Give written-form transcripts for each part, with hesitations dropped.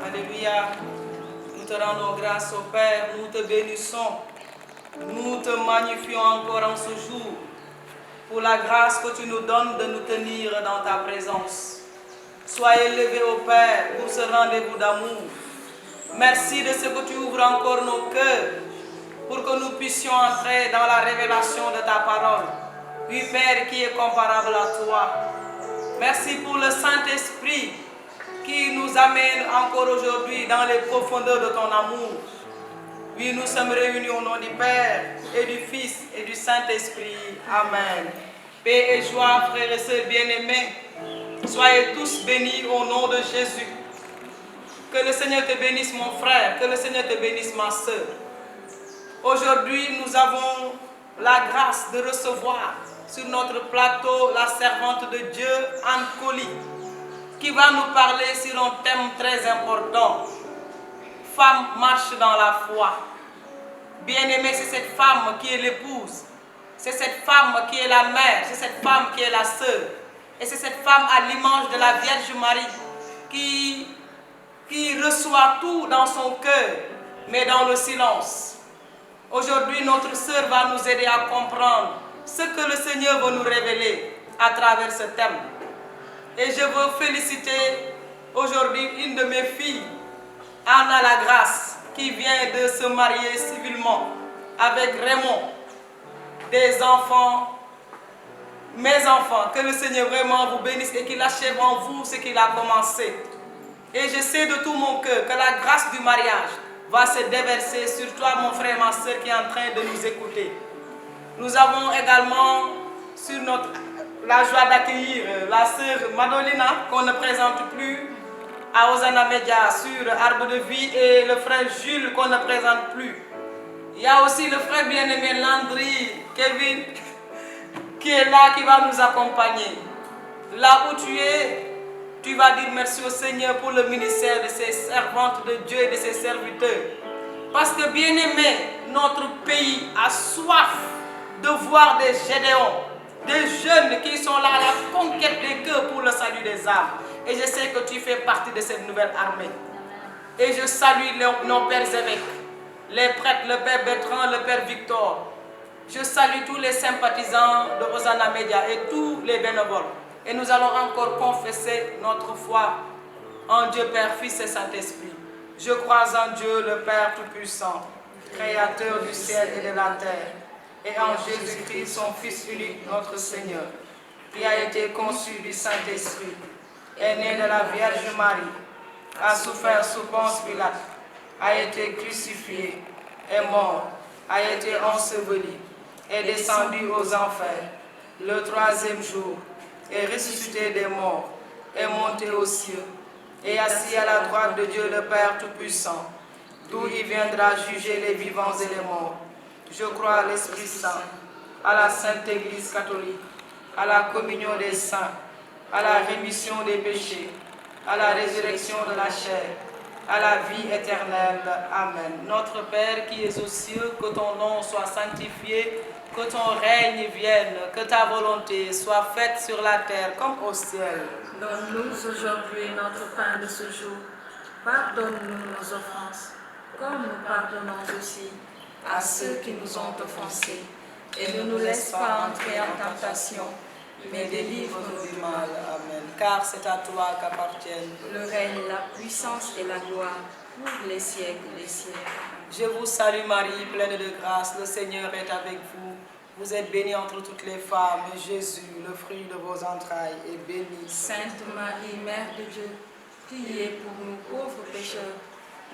Alléluia. Nous te rendons grâce au Père, nous te bénissons. Nous te magnifions encore en ce jour pour la grâce que tu nous donnes de nous tenir dans ta présence. Sois élevé au Père pour ce rendez-vous d'amour. Merci de ce que tu ouvres encore nos cœurs pour que nous puissions entrer dans la révélation de ta parole. Oui, Père, qui est comparable à toi. Merci pour le Saint-Esprit qui nous amène encore aujourd'hui dans les profondeurs de ton amour. Oui, nous sommes réunis au nom du Père et du Fils et du Saint-Esprit. Amen. Paix et joie, frères et sœurs bien-aimés. Soyez tous bénis au nom de Jésus. Que le Seigneur te bénisse, mon frère. Que le Seigneur te bénisse, ma sœur. Aujourd'hui, nous avons la grâce de recevoir sur notre plateau la servante de Dieu, Anne Colly, qui va nous parler sur un thème très important. Femme marche dans la foi. Bien-aimée, c'est cette femme qui est l'épouse. C'est cette femme qui est la mère. C'est cette femme qui est la sœur. Et c'est cette femme à l'image de la Vierge Marie qui reçoit tout dans son cœur, mais dans le silence. Aujourd'hui, notre sœur va nous aider à comprendre ce que le Seigneur veut nous révéler à travers ce thème. Et je veux féliciter aujourd'hui une de mes filles, Anna Lagrasse, qui vient de se marier civilement avec Raymond. Des enfants, mes enfants, que le Seigneur vraiment vous bénisse et qu'il achève en vous ce qu'il a commencé. Et je sais de tout mon cœur que la grâce du mariage va se déverser sur toi, mon frère, ma soeur, qui est en train de nous écouter. Nous avons également sur la joie d'accueillir la sœur Madolina, qu'on ne présente plus, à Hosanna Media sur Arbre de Vie, et le frère Jules, qu'on ne présente plus. Il y a aussi le frère bien-aimé Landry, Kevin, qui est là, qui va nous accompagner. Là où tu es, tu tu vas dire merci au Seigneur pour le ministère de ces servantes de Dieu et de ses serviteurs. Parce que, bien-aimé, notre pays a soif de voir des Gédéons, des jeunes qui sont là à la conquête des cœurs pour le salut des âmes. Et je sais que tu fais partie de cette nouvelle armée. Et je salue nos pères évêques, les prêtres, le père Bertrand, le père Victor. Je salue tous les sympathisants de Hosanna Media et tous les bénévoles. Et nous allons encore confesser notre foi en Dieu Père, Fils et Saint-Esprit. Je crois en Dieu le Père Tout-Puissant, Créateur du ciel et de la terre, et en Jésus-Christ, son Fils unique, notre Seigneur, qui a été conçu du Saint-Esprit, est né de la Vierge Marie, a souffert sous Ponce Pilate, a été crucifié, est mort, a été enseveli, est descendu aux enfers, le troisième jour, est ressuscité des morts, est monté aux cieux, et assis à la droite de Dieu le Père Tout-Puissant, d'où il viendra juger les vivants et les morts. Je crois à l'Esprit Saint, à la Sainte Église catholique, à la communion des saints, à la rémission des péchés, à la résurrection de la chair, à la vie éternelle. Amen. Notre Père qui es aux cieux, que ton nom soit sanctifié, que ton règne vienne, que ta volonté soit faite sur la terre comme au ciel. Donne-nous aujourd'hui notre pain de ce jour. Pardonne-nous nos offenses, comme nous pardonnons aussi à ceux qui nous ont offensés. Et ne nous laisse pas entrer en tentation, mais délivre-nous du mal. Amen. Car c'est à toi qu'appartiennent le règne, la puissance et la gloire pour les siècles des siècles. Je vous salue Marie, pleine de grâce, le Seigneur est avec vous. Vous êtes bénie entre toutes les femmes, et Jésus, le fruit de vos entrailles, est béni. Sainte Marie, Mère de Dieu, priez pour nous pauvres pécheurs,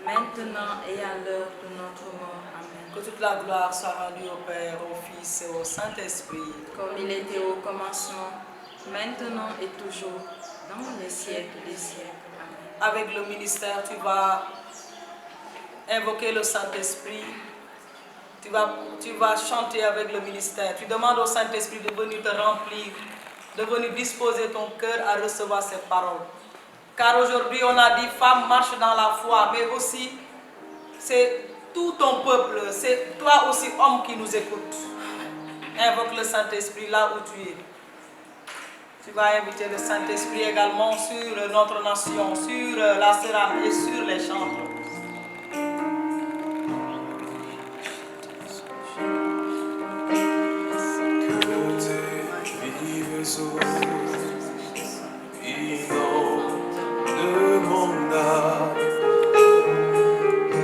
maintenant et à l'heure de notre mort. Amen. Que toute la gloire soit rendue au Père, au Fils et au Saint-Esprit. Comme il était au commencement, maintenant et toujours, dans les siècles des siècles. Amen. Avec le ministère, tu vas invoquer le Saint-Esprit. Tu vas chanter avec le ministère. Tu demandes au Saint-Esprit de venir te remplir, de venir disposer ton cœur à recevoir ces paroles. Car aujourd'hui, on a dit, femme marche dans la foi, mais aussi, c'est tout ton peuple, c'est toi aussi, homme, qui nous écoute. Invoque le Saint-Esprit là où tu es. Tu vas inviter le Saint-Esprit également sur notre nation, sur la cérame et sur les chantres.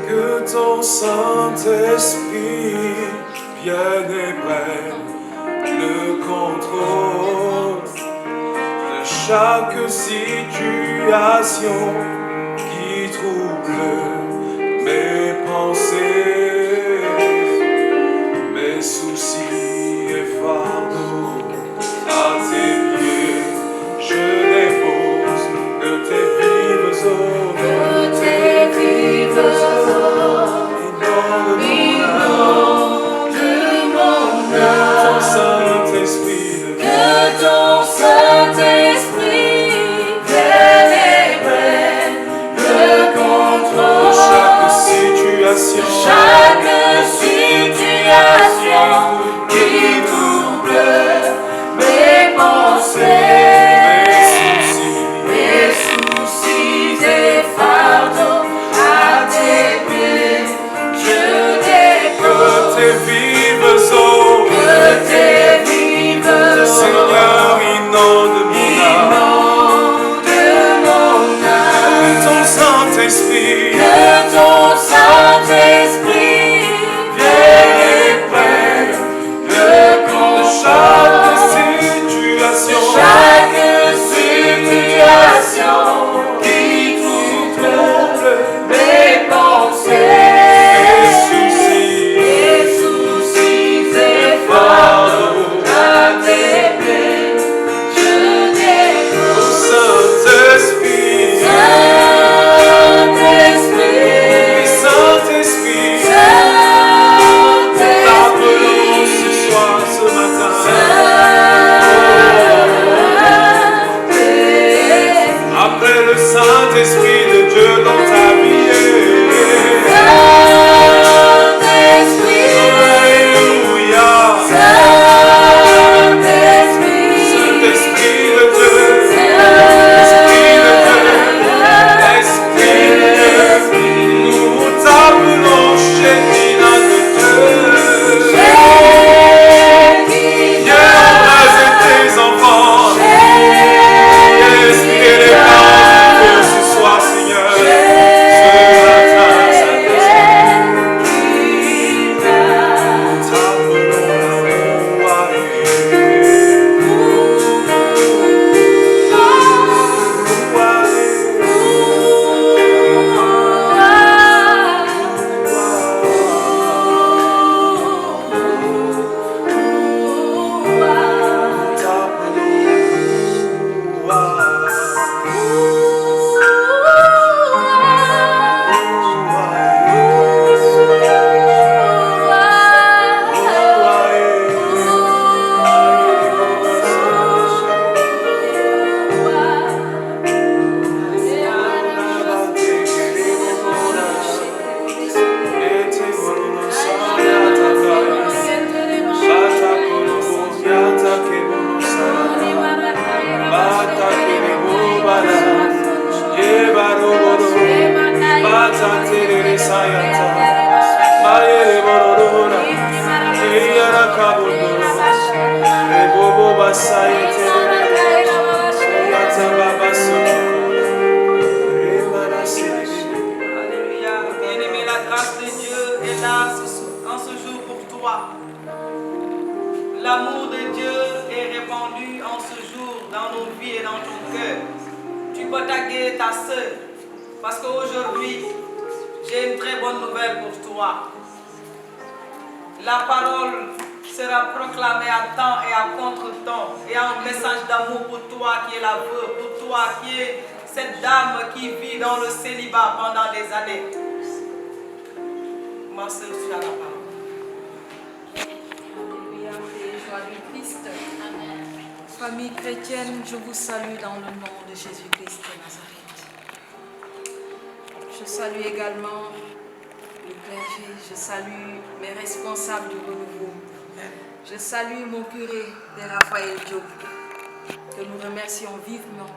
Que ton Saint-Esprit vienne et prenne le contrôle de chaque situation qui trouble mes pensées, mes soucis et fardeaux. À tes pieds, je dépose que tes vives eaux, que tes vives eaux, inonde mon âme, ton Saint-Esprit, que ton Saint-Esprit vienne et prenne le contrôle de chaque situation qui trouble mes pensées, mes soucis et fardeaux. À tes pieds, je dépose que tes vives eaux, Seigneur, inonde mon âme, ton Saint-Esprit, que ton Saint-Esprit vienne et prenne le contrôle de chaque situation qui trouble mes pensées, mes soucis et fardeaux. À tes pieds, je dépose, Saint-Esprit, Saint-Esprit. le Saint-Esprit de Dieu dans ta vie. Saint-Esprit, Alléluia. Saint-Esprit, Saint-Esprit de Dieu. Esprit de Dieu. Esprit de Dieu. Nous t'appelons Shekinah de Dieu. Dieu embrasse tes enfants. Esprit les parents de Dieu ce soir, Seigneur. Ce matin, Alléluia. Bien-aimé, la grâce de Dieu est là en ce jour pour toi. L'amour de Dieu est répandu en ce jour dans nos vies et dans ton cœur. Tu peux taguer ta sœur parce qu'aujourd'hui, j'ai une très bonne nouvelle pour toi. La parole sera proclamée à temps et à contre-temps et un message d'amour pour toi qui est la veuve, pour toi qui est cette dame qui vit dans le célibat pendant des années. Ma sœur, tu as la parole. Alléluia, et joie du Christ. Famille chrétienne, je vous salue dans le nom de Jésus-Christ de Nazareth. Je salue également le clergé, je salue mes responsables du renouveau. Je salue mon curé, Père Raphaël Diop, que nous remercions vivement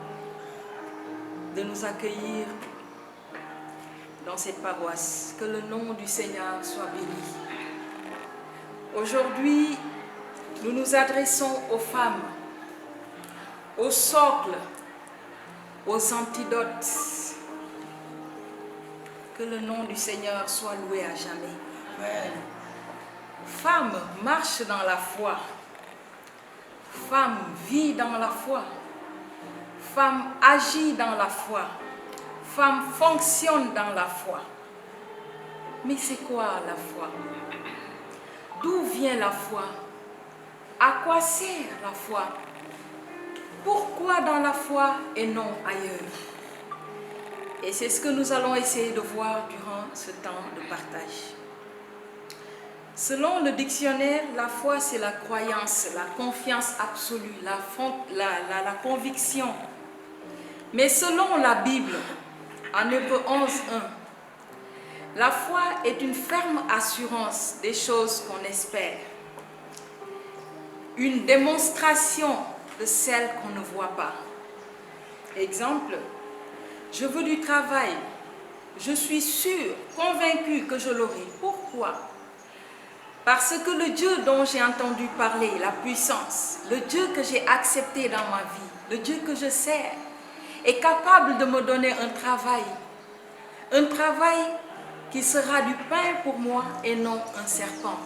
de nous accueillir dans cette paroisse. Que le nom du Seigneur soit béni. Aujourd'hui, nous nous adressons aux femmes, au socle, aux antidotes. Que le nom du Seigneur soit loué à jamais. Amen. Femme marche dans la foi. Femme vit dans la foi. Femme agit dans la foi. Femme fonctionne dans la foi. Mais c'est quoi la foi? D'où vient la foi? À quoi sert la foi? Pourquoi dans la foi et non ailleurs? Et c'est ce que nous allons essayer de voir durant ce temps de partage. Selon le dictionnaire, la foi, c'est la croyance, la confiance absolue, la conviction. Mais selon la Bible, en Hébreux 11:1, la foi est une ferme assurance des choses qu'on espère, une démonstration de celles qu'on ne voit pas. Exemple, je veux du travail, je suis sûre, convaincue que je l'aurai. Pourquoi? Parce que le Dieu dont j'ai entendu parler, la puissance, le Dieu que j'ai accepté dans ma vie, le Dieu que je sers, est capable de me donner un travail qui sera du pain pour moi et non un serpent.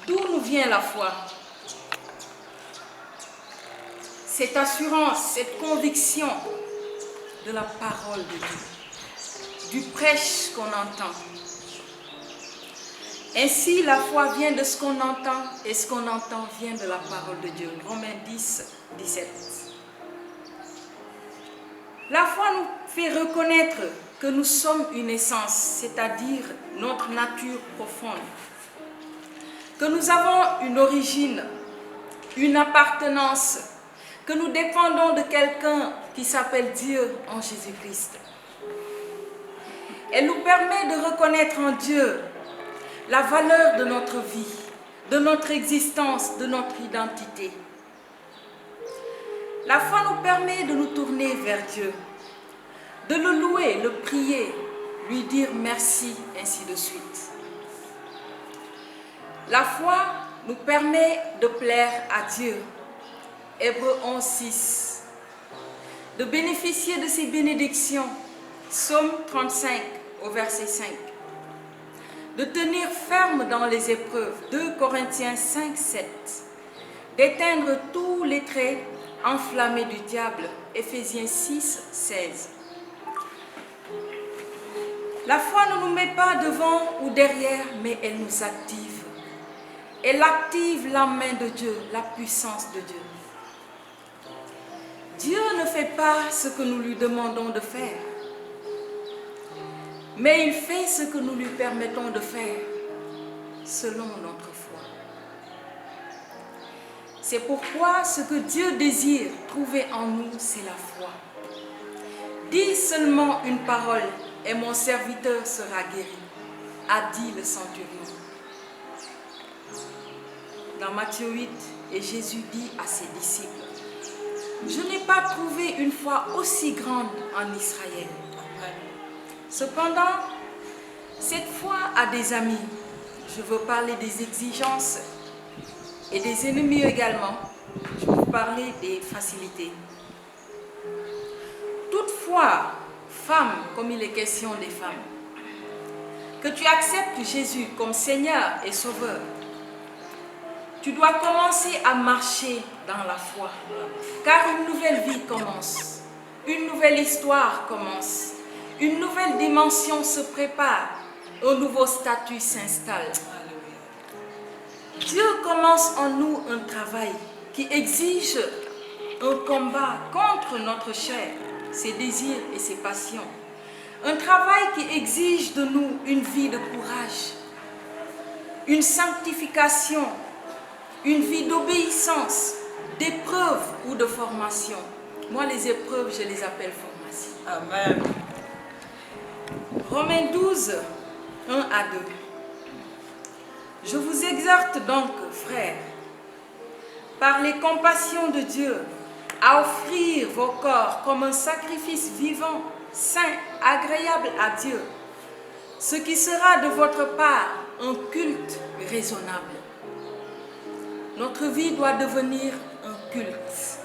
D'où nous vient la foi? Cette assurance, cette conviction de la parole de Dieu, du prêche qu'on entend. Ainsi, la foi vient de ce qu'on entend et ce qu'on entend vient de la parole de Dieu. Romains 10, 17. La foi nous fait reconnaître que nous sommes une essence, c'est-à-dire notre nature profonde, que nous avons une origine, une appartenance, que nous dépendons de quelqu'un qui s'appelle Dieu en Jésus-Christ. Elle nous permet de reconnaître en Dieu la valeur de notre vie, de notre existence, de notre identité. La foi nous permet de nous tourner vers Dieu, de le louer, le prier, lui dire merci, ainsi de suite. La foi nous permet de plaire à Dieu. Hébreux 11:6. De bénéficier de ses bénédictions. Psaume 35 au verset 5. De tenir ferme dans les épreuves. 2 Corinthiens 5:7. D'éteindre tous les traits enflammés du diable. Éphésiens 6:16. La foi ne nous met pas devant ou derrière, mais elle nous active. Elle active la main de Dieu, la puissance de Dieu. Dieu ne fait pas ce que nous lui demandons de faire, mais il fait ce que nous lui permettons de faire, selon notre foi. C'est pourquoi ce que Dieu désire trouver en nous, c'est la foi. Dis seulement une parole et mon serviteur sera guéri, a dit le centurion. Dans Matthieu 8, et Jésus dit à ses disciples, je n'ai pas trouvé une foi aussi grande en Israël. Cependant, cette foi a des amis. Je veux parler des exigences et des ennemis également. Je veux vous parler des facilités. Toutefois, femme, comme il est question des femmes, que tu acceptes Jésus comme Seigneur et Sauveur, tu dois commencer à marcher dans la foi, car une nouvelle vie commence, une nouvelle histoire commence, une nouvelle dimension se prépare, un nouveau statut s'installe. Dieu commence en nous un travail qui exige un combat contre notre chair, ses désirs et ses passions. Un travail qui exige de nous une vie de courage, une sanctification, une vie d'obéissance, d'épreuve ou de formation. Moi, les épreuves, je les appelle formation. Amen. Romains 12, 1 à 2. Je vous exhorte donc, frères, par les compassions de Dieu, à offrir vos corps comme un sacrifice vivant, saint, agréable à Dieu, ce qui sera de votre part un culte raisonnable. Notre vie doit devenir un culte,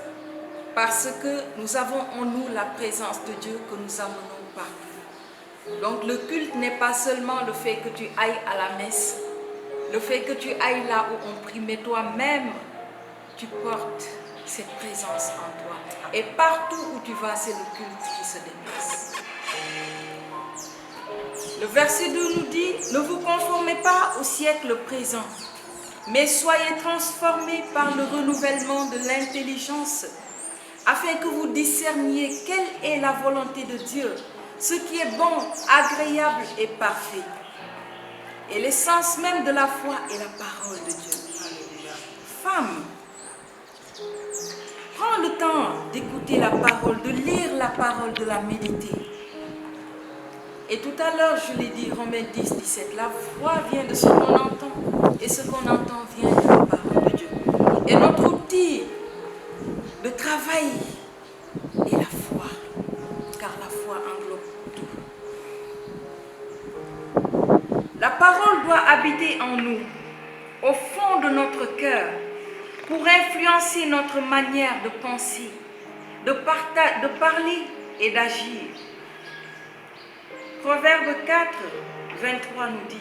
parce que nous avons en nous la présence de Dieu que nous amenons partout. Donc le culte n'est pas seulement le fait que tu ailles à la messe, le fait que tu ailles là où on prie, mais toi-même, tu portes cette présence en toi. Et partout où tu vas, c'est le culte qui se déplace. Le verset 2 nous dit, ne vous conformez pas au siècle présent, mais soyez transformés par le renouvellement de l'intelligence, afin que vous discerniez quelle est la volonté de Dieu, ce qui est bon, agréable et parfait. Et l'essence même de la foi est la parole de Dieu. Femme, prends le temps d'écouter la parole, de lire la parole, de la méditer. Et tout à l'heure, je l'ai dit, Romains 10, 17, la foi vient de ce qu'on entend, et ce qu'on entend vient de la parole de Dieu. Et notre outil de travail est la foi, car la foi englobe tout. La parole doit habiter en nous, au fond de notre cœur, pour influencer notre manière de penser, de parler et d'agir. Proverbe 4, 23 nous dit,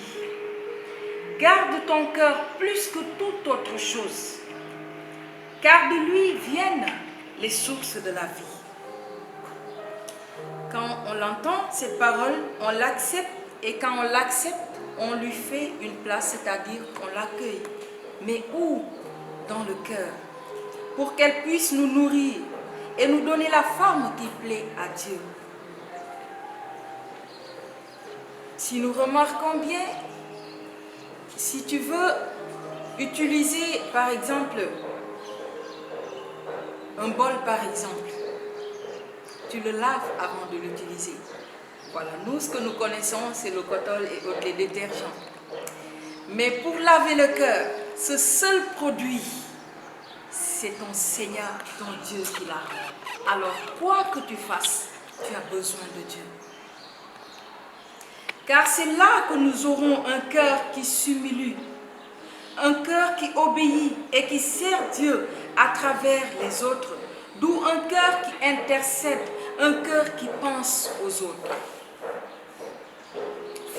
« Garde ton cœur plus que toute autre chose, car de lui viennent les sources de la vie. » Quand on l'entend, cette parole, on l'accepte, et quand on l'accepte, on lui fait une place, c'est-à-dire qu'on l'accueille. Mais où? Dans le cœur, pour qu'elle puisse nous nourrir et nous donner la forme qui plaît à Dieu. Si nous remarquons bien, si tu veux utiliser par exemple Un bol par exemple, tu le laves avant de l'utiliser. Voilà, nous ce que nous connaissons c'est le Kotol et autres les détergents. Mais pour laver le cœur, ce seul produit, c'est ton Seigneur, ton Dieu qui l'a. Alors quoi que tu fasses, tu as besoin de Dieu. Car c'est là que nous aurons un cœur qui s'humilie, un cœur qui obéit et qui sert Dieu à travers les autres, d'où un cœur qui intercède, un cœur qui pense aux autres.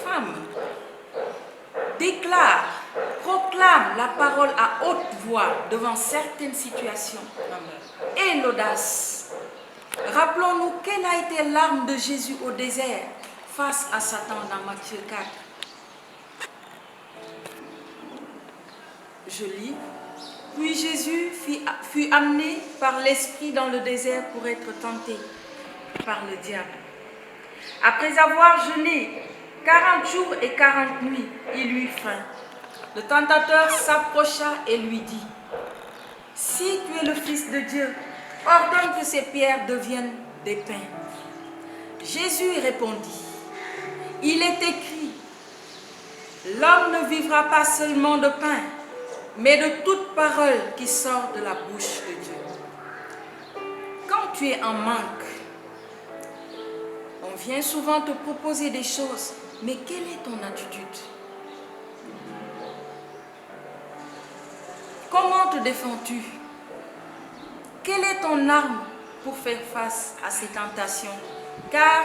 Femme, déclare, proclame la parole à haute voix devant certaines situations. Et l'audace. Rappelons-nous quelle a été l'arme de Jésus au désert face à Satan dans Matthieu 4. Je lis. Puis Jésus fut amené par l'Esprit dans le désert pour être tenté par le diable. Après avoir jeûné 40 jours et 40 nuits, il eut faim. Le tentateur s'approcha et lui dit, « Si tu es le Fils de Dieu, ordonne que ces pierres deviennent des pains. » Jésus répondit, « Il est écrit, l'homme ne vivra pas seulement de pain, mais de toute parole qui sort de la bouche de Dieu. » Quand tu es en manque, on vient souvent te proposer des choses, mais quelle est ton attitude? Comment te défends-tu? Quelle est ton arme pour faire face à ces tentations? Car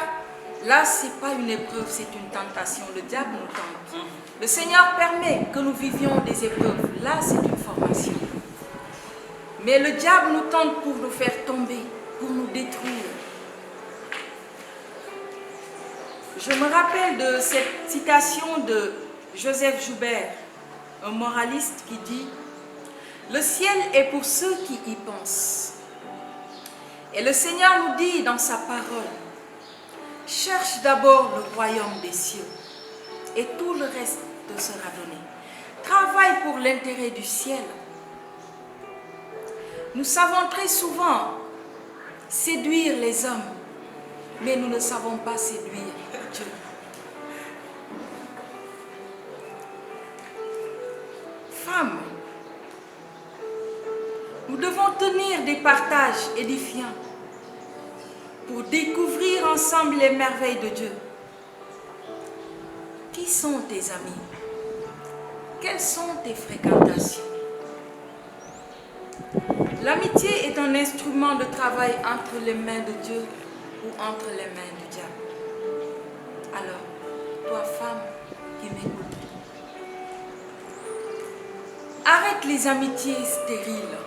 là, ce n'est pas une épreuve, c'est une tentation. Le diable nous tente. Le Seigneur permet que nous vivions des épreuves. Là, c'est une formation. Mais le diable nous tente pour nous faire tomber, pour nous détruire. Je me rappelle de cette citation de Joseph Joubert, un moraliste qui dit « Le ciel est pour ceux qui y pensent. » Et le Seigneur nous dit dans sa parole « Cherche d'abord le royaume des cieux et tout le reste te sera donné. Travaille pour l'intérêt du ciel. » Nous savons très souvent séduire les hommes, mais nous ne savons pas séduire Dieu. Femmes, nous devons tenir des partages édifiants pour découvrir ensemble les merveilles de Dieu. Qui sont tes amis? Quelles sont tes fréquentations? L'amitié est un instrument de travail entre les mains de Dieu ou entre les mains du diable. Alors, toi femme qui m'écoute, arrête les amitiés stériles.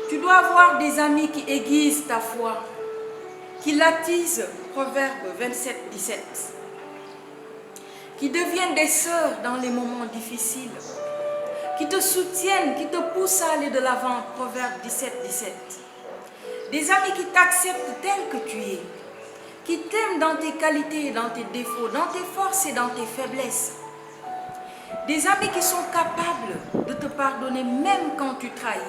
Tu dois avoir des amis qui aiguisent ta foi, qui l'attisent, Proverbe 27, 17, qui deviennent des sœurs dans les moments difficiles, qui te soutiennent, qui te poussent à aller de l'avant, Proverbe 17, 17. Des amis qui t'acceptent tel que tu es, qui t'aiment dans tes qualités et dans tes défauts, dans tes forces et dans tes faiblesses. Des amis qui sont capables de te pardonner même quand tu trahis,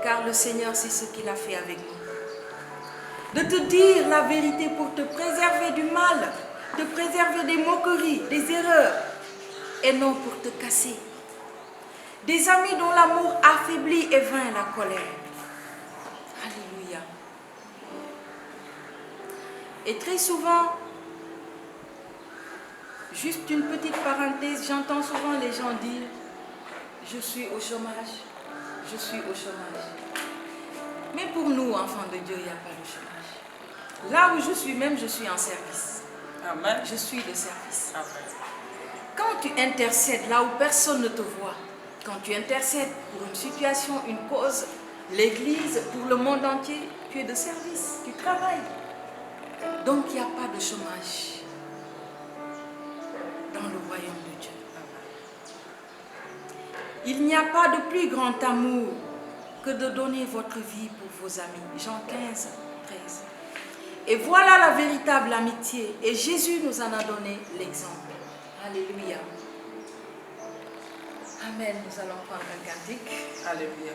car le Seigneur c'est ce qu'il a fait avec nous. De te dire la vérité pour te préserver du mal, te préserver des moqueries, des erreurs, et non pour te casser. Des amis dont l'amour affaiblit et vainc la colère. Alléluia. Et très souvent, juste une petite parenthèse, j'entends souvent les gens dire « Je suis au chômage, je suis au chômage ». Mais pour nous, enfants de Dieu, il n'y a pas de chômage. Là où je suis même, je suis en service. Amen. Je suis de service. Amen. Quand tu intercèdes là où personne ne te voit, quand tu intercèdes pour une situation, une cause, l'église, pour le monde entier, tu es de service, tu travailles. Donc il n'y a pas de chômage dans le royaume de Dieu. Il n'y a pas de plus grand amour que de donner votre vie pour vos amis. Jean 15, 13. Et voilà la véritable amitié. Et Jésus nous en a donné l'exemple. Alléluia. Amen. Nous allons prendre un cantique. Alléluia.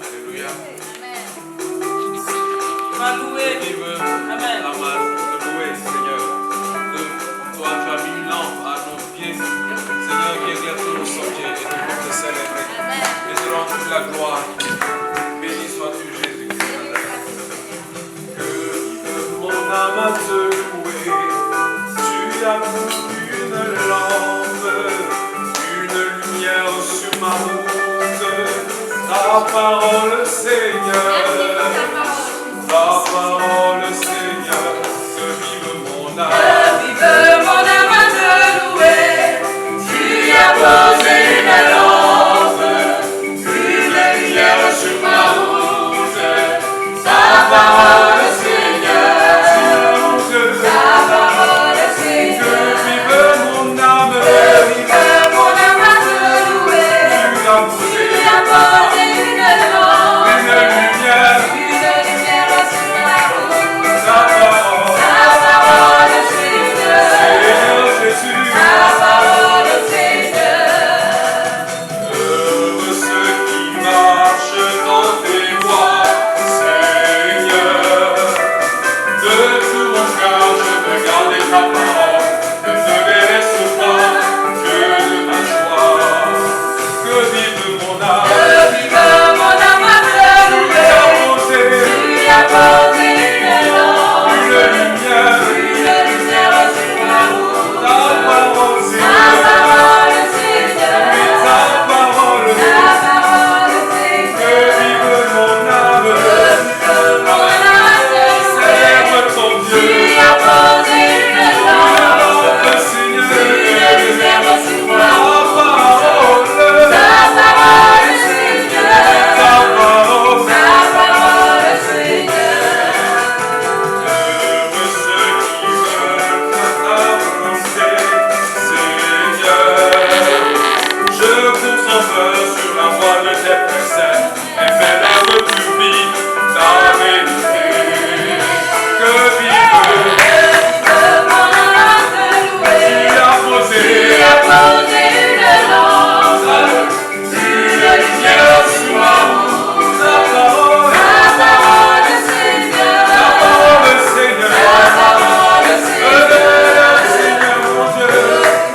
Alléluia. Va louer. Qui veut Amen. la masse de louer, Seigneur. Toi, tu as mis une lampe à nos pieds, Seigneur, qui éclaire tous nos sentiers et nous pour te célébrer. Et te rends toute la gloire. Béni sois-tu, Jésus-Christ. Que vive mon âme à te louer. Tu as mis une lampe, une lumière sur ma route. Ta parole, Seigneur. Ta parole, Seigneur, que vive mon âme. Vive mon âme à te louer, tu as posé une lampe, Une lumière sur ma route. Ta parole, Seigneur, ta parole c'est que vive mon âme. Vive mon âme à te louer, Tu as posé tu as posé une lampe, une lumière. une lumière sur la route, Ta parole, ta parole Seigneur, Seigneur Jésus. ta parole Seigneur. Heureux ceux qui marchent dans tes voies, Seigneur. De tout mon cœur, je veux garder ta parole. Ne te délaisse pas que de ma joie. Que vive mon âme. Vive mon âme à te louer, tu as posé une lampe, Une lumière, une lumière sur la route, ta parole, ta Seigneur. parole Seigneur, Ta parole, ta parole que Seigneur. vive mon âme. Vive mon âme à te louer, Célèbre ton Dieu. tu as posé une lampe, Lampe, Seigneur. une lumière sur la route, Ta parole, ta parole Seigneur, ta parole. ta parole Seigneur. Heureux ceux qui veulent avancer, Seigneur. Je cours sans peur sur la voie de tes préceptes et fais l'œuvre publique ta vérité. Que vive, Vive mon âme à te louer, tu as posé tu as posé une lampe, une lumière sur ma route. Ta parole, ta parole Seigneur, ta parole, Seigneur. ta parole Seigneur. Seigneur mon Dieu,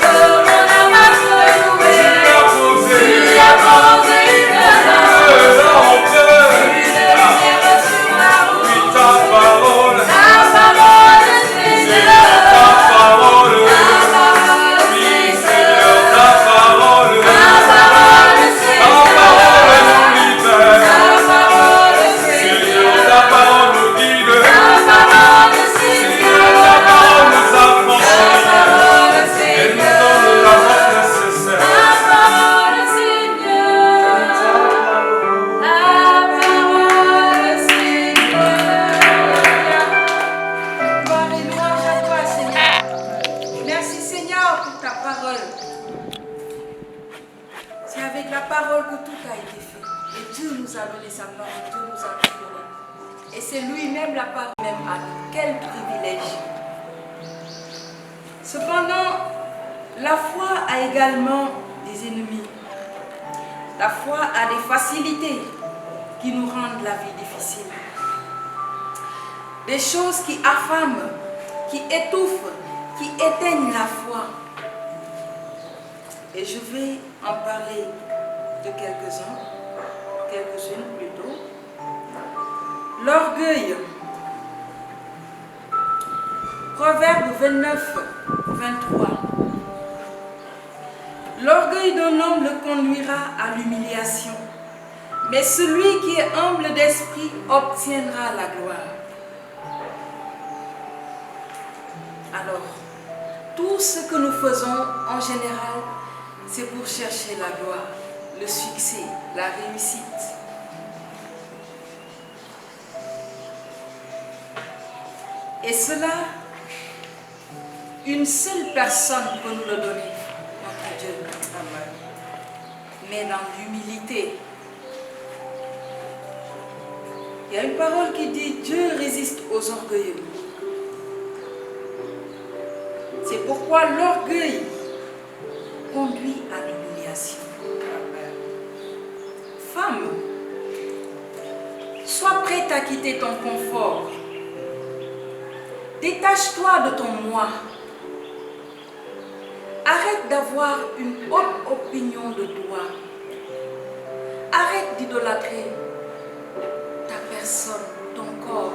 Vive mon âme à te louer, tu as posé tu as posé une lampe, une lampe. une lumière sur la route, Oui, ta parole, ta parole Seigneur, Seigneur, ta parole. ta parole Oui, Seigneur, Seigneur, ta parole. ta parole Ta Seigneur, parole nous libère. ta parole Seigneur, Seigneur, ta parole nous guide. ta parole Seigneur, Seigneur, ta parole nous ta affranchit. parole Et nous Seigneur, donne la force nécessaire. ta parole Seigneur, ta parole Seigneur. Gloire et louange à toi Seigneur. Merci Seigneur pour ta parole. C'est avec la parole que tout a été fait. Et Dieu nous a donné sa parole, Dieu nous a tout donné. Et c'est lui-même la parole même à nous. Quel privilège. Cependant, la foi a également des ennemis. La foi a des facilités qui nous rendent la vie difficile. Des choses qui affament, qui étouffent, qui éteignent la foi. Et je vais en parler de quelques-uns, quelques-unes plutôt. L'orgueil. Proverbe 29, 23. L'orgueil d'un homme le conduira à l'humiliation, mais celui qui est humble d'esprit obtiendra la gloire. Alors, tout ce que nous faisons en général, c'est pour chercher la gloire, le succès, la réussite. Et cela, une seule personne peut nous le donner, notre Dieu. Mais dans l'humilité. Il y a une parole qui dit « Dieu résiste aux orgueilleux, C'est pourquoi l'orgueil conduit à l'humiliation. Femme, sois prête à quitter ton confort. Détache-toi de ton moi. Arrête d'avoir une haute opinion de toi. Arrête d'idolâtrer ta personne, ton corps.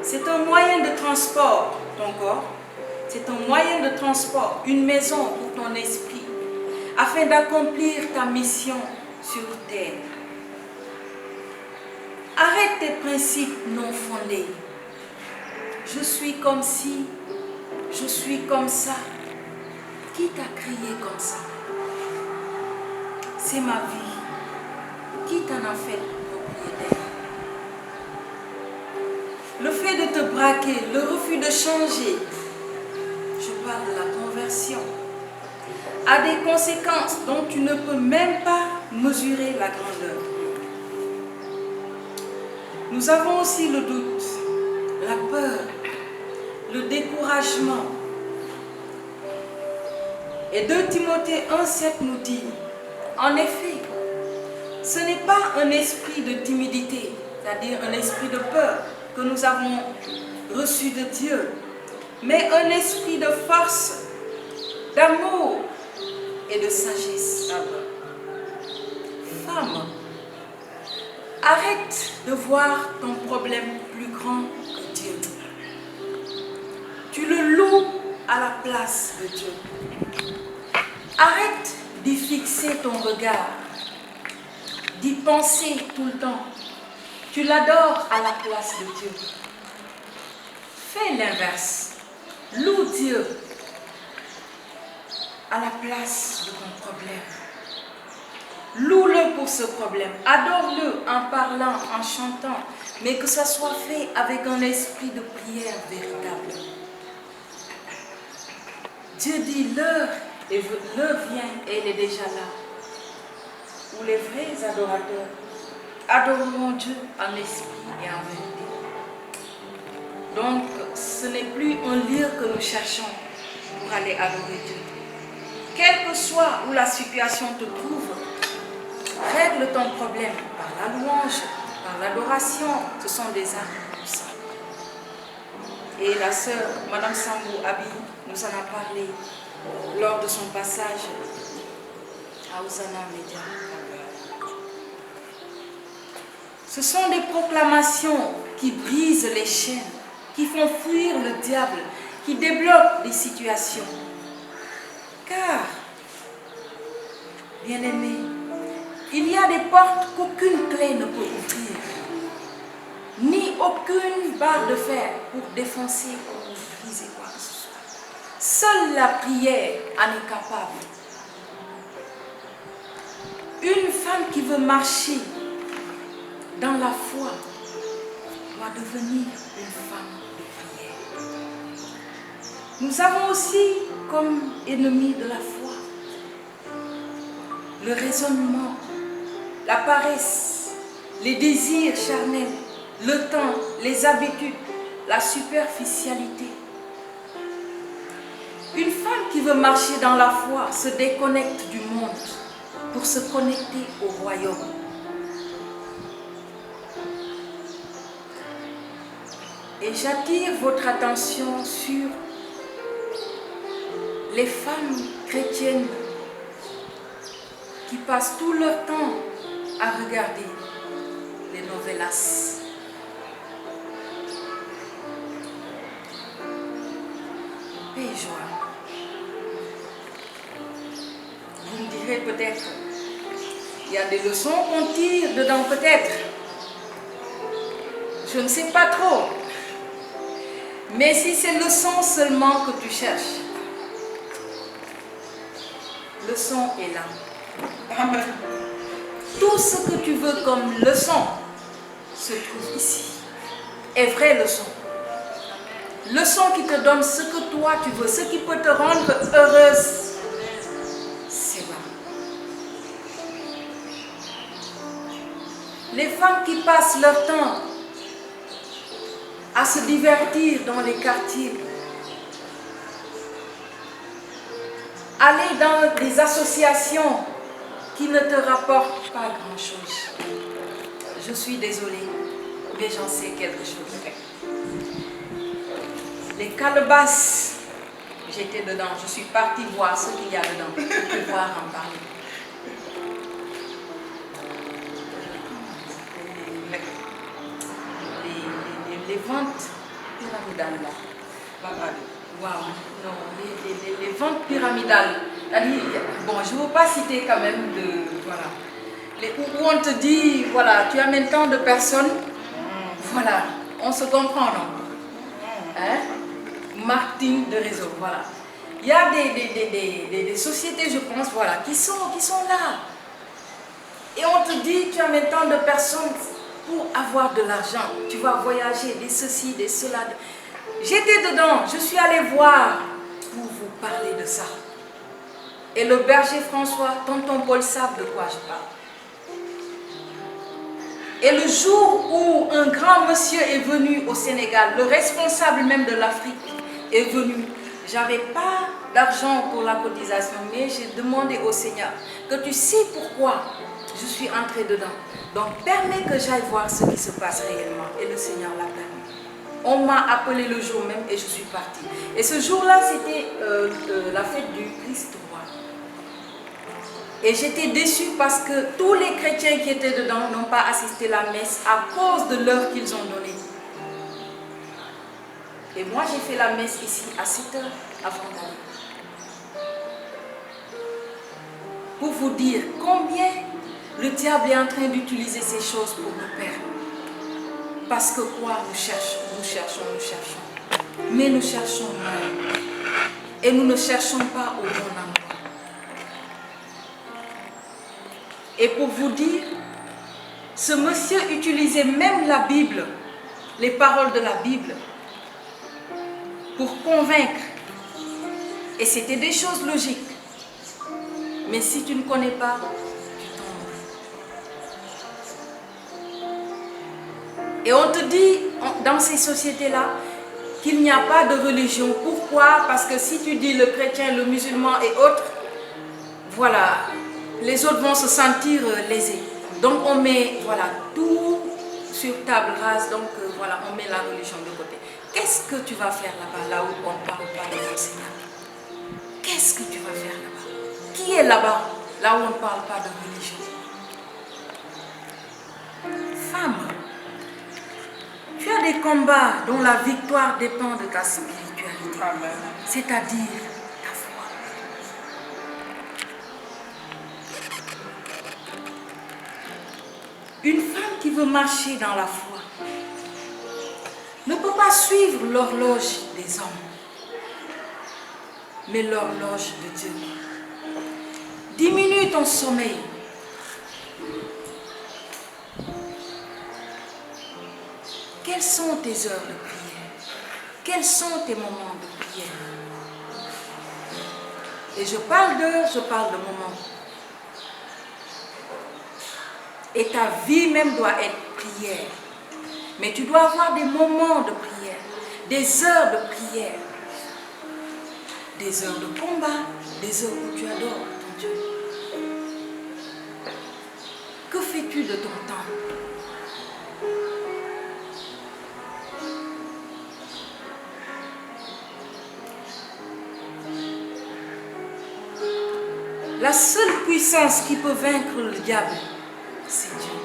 C'est un moyen de transport, ton corps. C'est un moyen de transport, une maison pour ton esprit, afin d'accomplir ta mission sur terre. Arrête tes principes non fondés. Je suis comme ci, je suis comme ça. Qui t'a créé comme ça? C'est ma vie. Qui t'en a fait propriétaire? Le fait de te braquer, le refus de changer, je parle de la conversion, a des conséquences dont tu ne peux même pas mesurer la grandeur. Nous avons aussi le doute, la peur, le découragement. Et 2 Timothée 1,7 nous dit, en effet, ce n'est pas un esprit de timidité, c'est-à-dire un esprit de peur que nous avons reçu de Dieu, mais un esprit de force, d'amour et de sagesse. Femme, arrête de voir ton problème plus grand que Dieu. Tu le loues à la place de Dieu. Arrête d'y fixer ton regard, d'y penser tout le temps. Tu l'adores à la place de Dieu. Fais l'inverse. Loue Dieu à la place de ton problème. Loue-le pour ce problème. Adore-le en parlant, en chantant, mais que ça soit fait avec un esprit de prière véritable. Dieu dit, l'heure vient et elle est déjà là, où les vrais adorateurs adoreront Dieu en esprit et en vérité. Donc, ce n'est plus un lieu que nous cherchons pour aller adorer Dieu. Quelle que soit où la situation te trouve, règle ton problème par la louange, par l'adoration. Ce sont des armes puissantes. Et la sœur, Madame Sambou Abi, nous en a parlé lors de son passage à Hosanna Média. Ce sont des proclamations qui brisent les chaînes, qui font fuir le diable, qui débloquent les situations. Car, bien-aimés, il y a des portes qu'aucune clé ne peut ouvrir, ni aucune barre de fer pour défoncer ou briser quoi que ce soit. Seule la prière en est capable. Une femme qui veut marcher dans la foi doit devenir une femme de prière. Nous avons aussi comme ennemi de la foi le raisonnement, la paresse, les désirs charnels, le temps, les habitudes, la superficialité. Une femme qui veut marcher dans la foi se déconnecte du monde pour se connecter au royaume. Et j'attire votre attention sur les femmes chrétiennes qui passent tout leur temps à regarder les novelas. Paix et joie. Vous me direz peut-être, il y a des leçons qu'on tire dedans peut-être. Je ne sais pas trop. Mais si c'est leçon seulement que tu cherches, leçon est là. Amen. Tout ce que tu veux comme leçon se trouve ici. Et vraie leçon. Leçon qui te donne ce que toi tu veux, ce qui peut te rendre heureuse. C'est là. Les femmes qui passent leur temps à se divertir dans les quartiers, aller dans des associations qui ne te rapportent pas grand-chose. Je suis désolée, mais j'en sais quelque chose. Les calebasses, j'étais dedans, je suis partie voir ce qu'il y a dedans pour pouvoir en parler. Les ventes pyramidales là. Waouh, non, les ventes pyramidales. Bon, je ne veux pas citer quand même où on te dit, voilà, tu amènes tant de personnes, voilà, on se comprend, non? Hein? Marketing de réseau, voilà. Il y a des sociétés, je pense, voilà, qui sont là. Et on te dit, tu amènes tant de personnes pour avoir de l'argent. Tu vas voyager, des ceci, des cela. J'étais dedans, je suis allée voir pour vous parler de ça. Et le berger François, tonton Paul savent de quoi je parle. Et le jour où un grand monsieur est venu au Sénégal, le responsable même de l'Afrique est venu, j'avais pas d'argent pour la cotisation, mais j'ai demandé au Seigneur que tu sais pourquoi je suis entrée dedans. Donc permets que j'aille voir ce qui se passe réellement. Et le Seigneur l'a permis. On m'a appelé le jour même et je suis partie. Et ce jour-là, c'était la fête du Christ roi. Et j'étais déçue parce que tous les chrétiens qui étaient dedans n'ont pas assisté à la messe à cause de l'heure qu'ils ont donnée. Et moi, j'ai fait la messe ici à 7 heures avant d'aller. Pour vous dire combien le diable est en train d'utiliser ces choses pour nous perdre. Parce que quoi? Nous cherchons. Mais nous cherchons mal. Et nous ne cherchons pas au bon endroit. Et pour vous dire, ce monsieur utilisait même la Bible, les paroles de la Bible, pour convaincre. Et c'était des choses logiques. Mais si tu ne connais pas, tu tombes. Et on te dit, dans ces sociétés-là, qu'il n'y a pas de religion. Pourquoi? Parce que si tu dis le chrétien, le musulman et autres, voilà, les autres vont se sentir lésés. Donc on met, voilà, tout sur table rase, donc voilà, on met la religion de côté. Qu'est-ce que tu vas faire là-bas, là où on ne parle pas de mon Seigneur? Qu'est-ce que tu vas faire là-bas? Qui est là-bas, là où on ne parle pas de religion? Femme, tu as des combats dont la victoire dépend de ta spiritualité, c'est-à-dire ta foi. Une femme qui veut marcher dans la foi ne peut pas suivre l'horloge des hommes, mais l'horloge de Dieu. Diminue ton sommeil. Quelles sont tes heures de prière? Quels sont tes moments de prière? Et je parle d'heures, je parle de moments. Et ta vie même doit être prière. Mais tu dois avoir des moments de prière, des heures de prière, des heures de combat, des heures où tu adores ton Dieu. Que fais-tu de ton temps? La seule puissance qui peut vaincre le diable, c'est Dieu.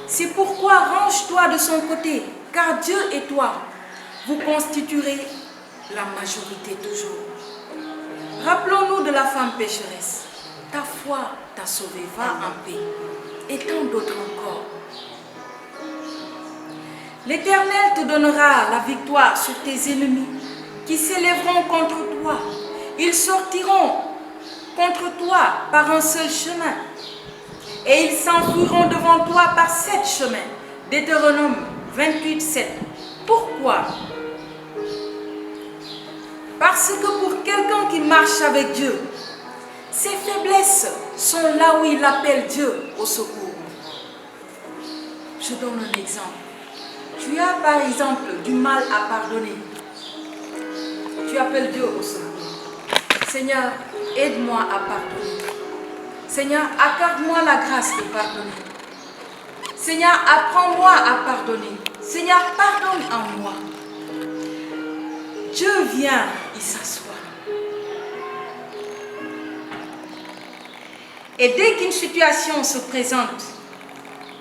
C'est pourquoi range-toi de son côté, car Dieu et toi, vous constituerez la majorité toujours. Rappelons-nous de la femme pécheresse. Ta foi t'a sauvé, va en paix. Et tant d'autres encore. L'Éternel te donnera la victoire sur tes ennemis qui s'élèveront contre toi. Ils sortiront contre toi par un seul chemin. Et ils s'enfuiront devant toi par 7 chemins. Deutéronome 28, 7. Pourquoi? Parce que pour quelqu'un qui marche avec Dieu, ses faiblesses sont là où il appelle Dieu au secours. Je donne un exemple. Tu as par exemple du mal à pardonner. Tu appelles Dieu au secours. Seigneur, aide-moi à pardonner. Seigneur, accorde-moi la grâce de pardonner. Seigneur, apprends-moi à pardonner. Seigneur, pardonne en moi. Dieu vient, il s'assoit. Et dès qu'une situation se présente,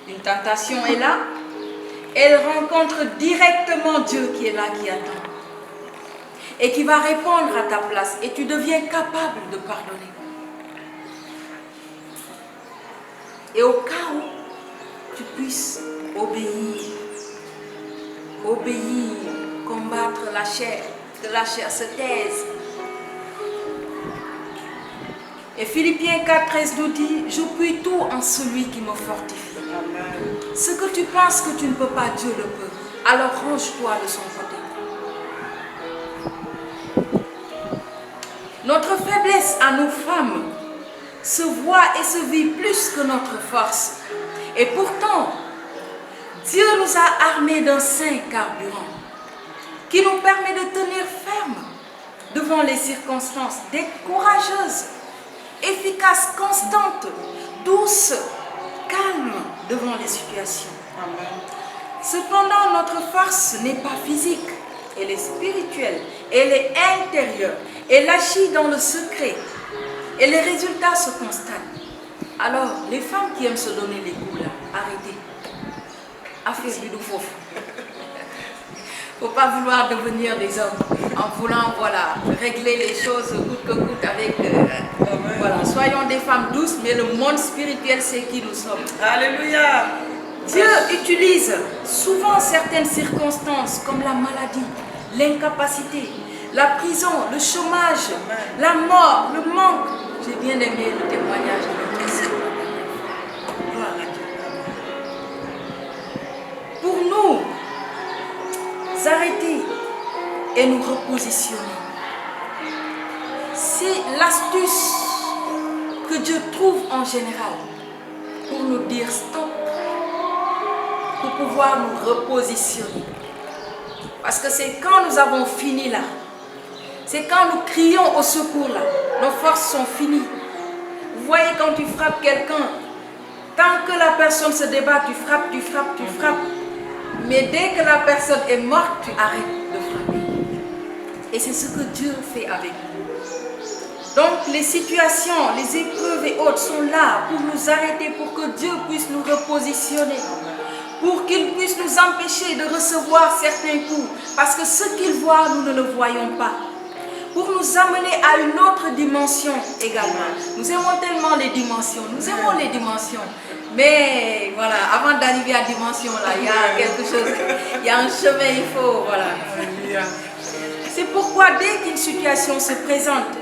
une tentation est là, elle rencontre directement Dieu qui est là, qui attend. Et qui va répondre à ta place. Et tu deviens capable de pardonner. Et au cas où tu puisses obéir, combattre la chair, que la chair se taise. Et Philippiens 4,13 nous dit, je puis tout en celui qui me fortifie. Amen. Ce que tu penses que tu ne peux pas, Dieu le peut. Alors range-toi de son côté. Notre faiblesse à nous femmes se voit et se vit plus que notre force. Et pourtant, Dieu nous a armés d'un saint carburant qui nous permet de tenir ferme devant les circonstances, d'être courageuses, efficaces, constantes, douces, calmes devant les situations. Amen. Cependant, notre force n'est pas physique, elle est spirituelle, elle est intérieure, elle agit dans le secret et les résultats se constatent. Alors, les femmes qui aiment se donner les coups là, arrêtez. Affaire du faux. Faut pas vouloir devenir des hommes en voulant, voilà, régler les choses coûte que coûte avec... voilà, soyons des femmes douces, mais le monde spirituel, c'est qui nous sommes. Alléluia. Dieu utilise souvent certaines circonstances comme la maladie, l'incapacité, la prison, le chômage, la mort, le manque. J'ai bien aimé le témoignage de notre sœur. Gloire à Dieu. Pour nous arrêter et nous repositionner, c'est l'astuce que Dieu trouve en général pour nous dire stop, pour pouvoir nous repositionner. Parce que c'est quand nous avons fini là, c'est quand nous crions au secours là, nos forces sont finies. Vous voyez, quand tu frappes quelqu'un, tant que la personne se débat, tu frappes, tu frappes, tu frappes. Mais dès que la personne est morte, tu arrêtes de frapper. Et c'est ce que Dieu fait avec nous. Donc les situations, les épreuves et autres sont là pour nous arrêter, pour que Dieu puisse nous repositionner. Pour qu'il puisse nous empêcher de recevoir certains coups. Parce que ce qu'il voit, nous ne le voyons pas. Pour nous amener à une autre dimension également. Nous aimons tellement les dimensions. Nous aimons les dimensions. Mais voilà, avant d'arriver à dimension, là, il y a quelque chose, il y a un chemin, il faut, voilà. C'est pourquoi dès qu'une situation se présente,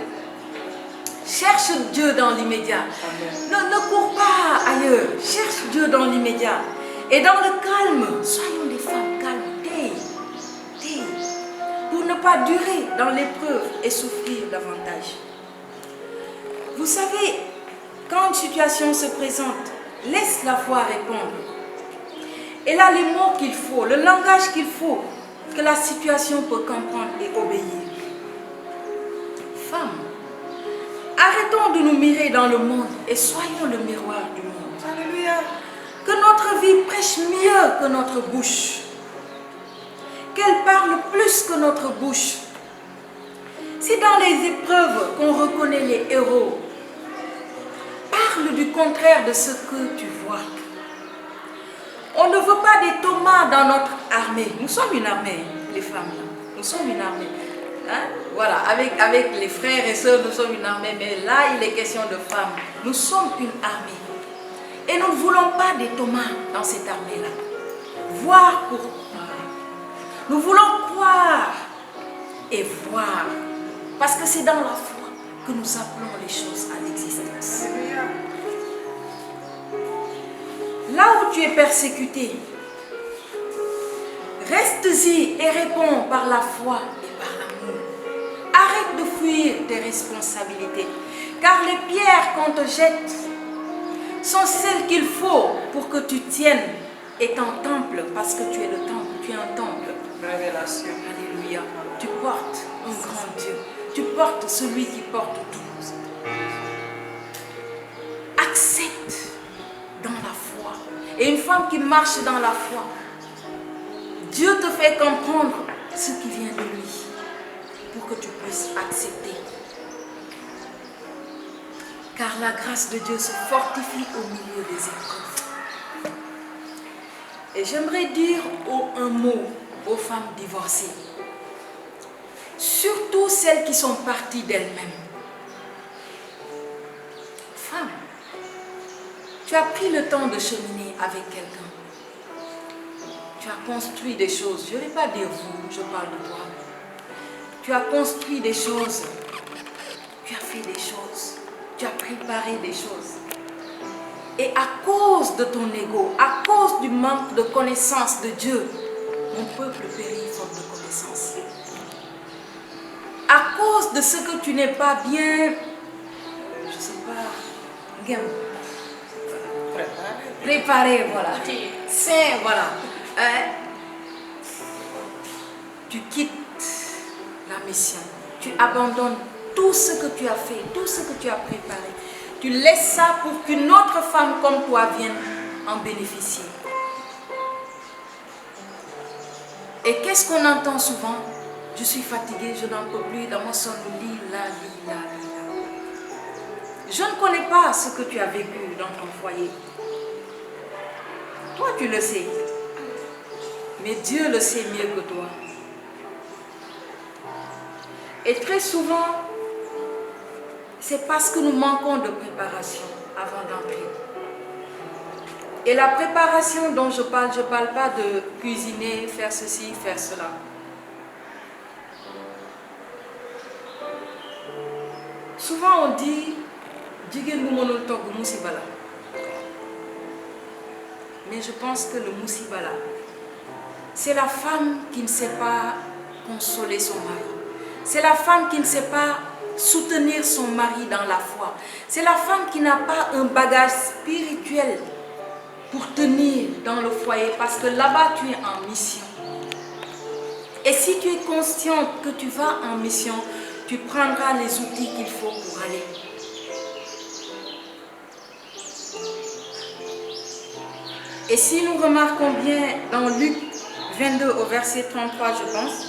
cherche Dieu dans l'immédiat. Ne cours pas ailleurs. Cherche Dieu dans l'immédiat. Et dans le calme, soyons des femmes calmes, tais, pour ne pas durer dans l'épreuve et souffrir davantage. Vous savez, quand une situation se présente, laisse la foi répondre. Elle a les mots qu'il faut, le langage qu'il faut, que la situation peut comprendre et obéir. Femmes, arrêtons de nous mirer dans le monde et soyons le miroir du monde. Alléluia. Que notre vie prêche mieux que notre bouche. Qu'elle parle plus que notre bouche. Si dans les épreuves qu'on reconnaît les héros, parle du contraire de ce que tu vois. On ne veut pas des Thomas dans notre armée. Nous sommes une armée, les femmes. Nous sommes une armée. Hein? Voilà, avec les frères et sœurs, nous sommes une armée. Mais là, il est question de femmes. Nous sommes une armée. Et nous ne voulons pas des Thomas dans cette armée-là. Voir pour croire. Nous voulons croire et voir. Parce que c'est dans la foi que nous appelons les choses à l'existence. Là où tu es persécuté, reste-y et réponds par la foi et par l'amour. Arrête de fuir tes responsabilités. Car les pierres qu'on te jette sont celles qu'il faut pour que tu tiennes étant temple, parce que tu es le temple, tu es un temple. Révélation. Alléluia. Tu portes un grand Dieu. Tu porte celui qui porte tout. Accepte dans la foi. Et une femme qui marche dans la foi, Dieu te fait comprendre ce qui vient de lui pour que tu puisses accepter. Car la grâce de Dieu se fortifie au milieu des épreuves. Et j'aimerais dire un mot aux femmes divorcées. Surtout celles qui sont parties d'elles-mêmes. Femme, tu as pris le temps de cheminer avec quelqu'un. Tu as construit des choses. Je ne vais pas dire vous, je parle de toi. Tu as construit des choses. Tu as fait des choses. Tu as préparé des choses. Et à cause de ton ego, à cause du manque de connaissance de Dieu, mon peuple périt faute de connaissance. À cause de ce que tu n'es pas bien, je ne sais pas, préparé, voilà. Saint, voilà. Tu quittes la mission. Tu abandonnes tout ce que tu as fait, tout ce que tu as préparé. Tu laisses ça pour qu'une autre femme comme toi vienne en bénéficier. Et qu'est-ce qu'on entend souvent? Je suis fatiguée, je n'en peux plus, dans mon son, lis. Je ne connais pas ce que tu as vécu dans ton foyer. Toi, tu le sais. Mais Dieu le sait mieux que toi. Et très souvent, c'est parce que nous manquons de préparation avant d'entrer. Et la préparation dont je parle pas de cuisiner, faire ceci, faire cela. Souvent on dit, mais je pense que le moussibala, c'est la femme qui ne sait pas consoler son mari. C'est la femme qui ne sait pas soutenir son mari dans la foi. C'est la femme qui n'a pas un bagage spirituel pour tenir dans le foyer, parce que là-bas tu es en mission. Et si tu es consciente que tu vas en mission, tu prendras les outils qu'il faut pour aller. Et si nous remarquons bien dans Luc 22 au verset 33, je pense,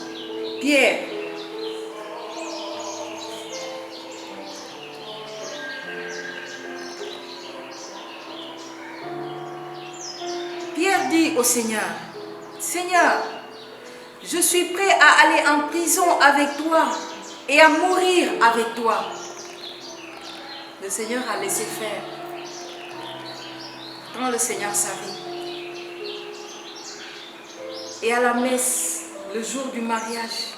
Pierre dit au Seigneur, Seigneur, je suis prêt à aller en prison avec toi et à mourir avec toi. Le Seigneur a laissé faire quand le Seigneur savait. Et à la messe, le jour du mariage,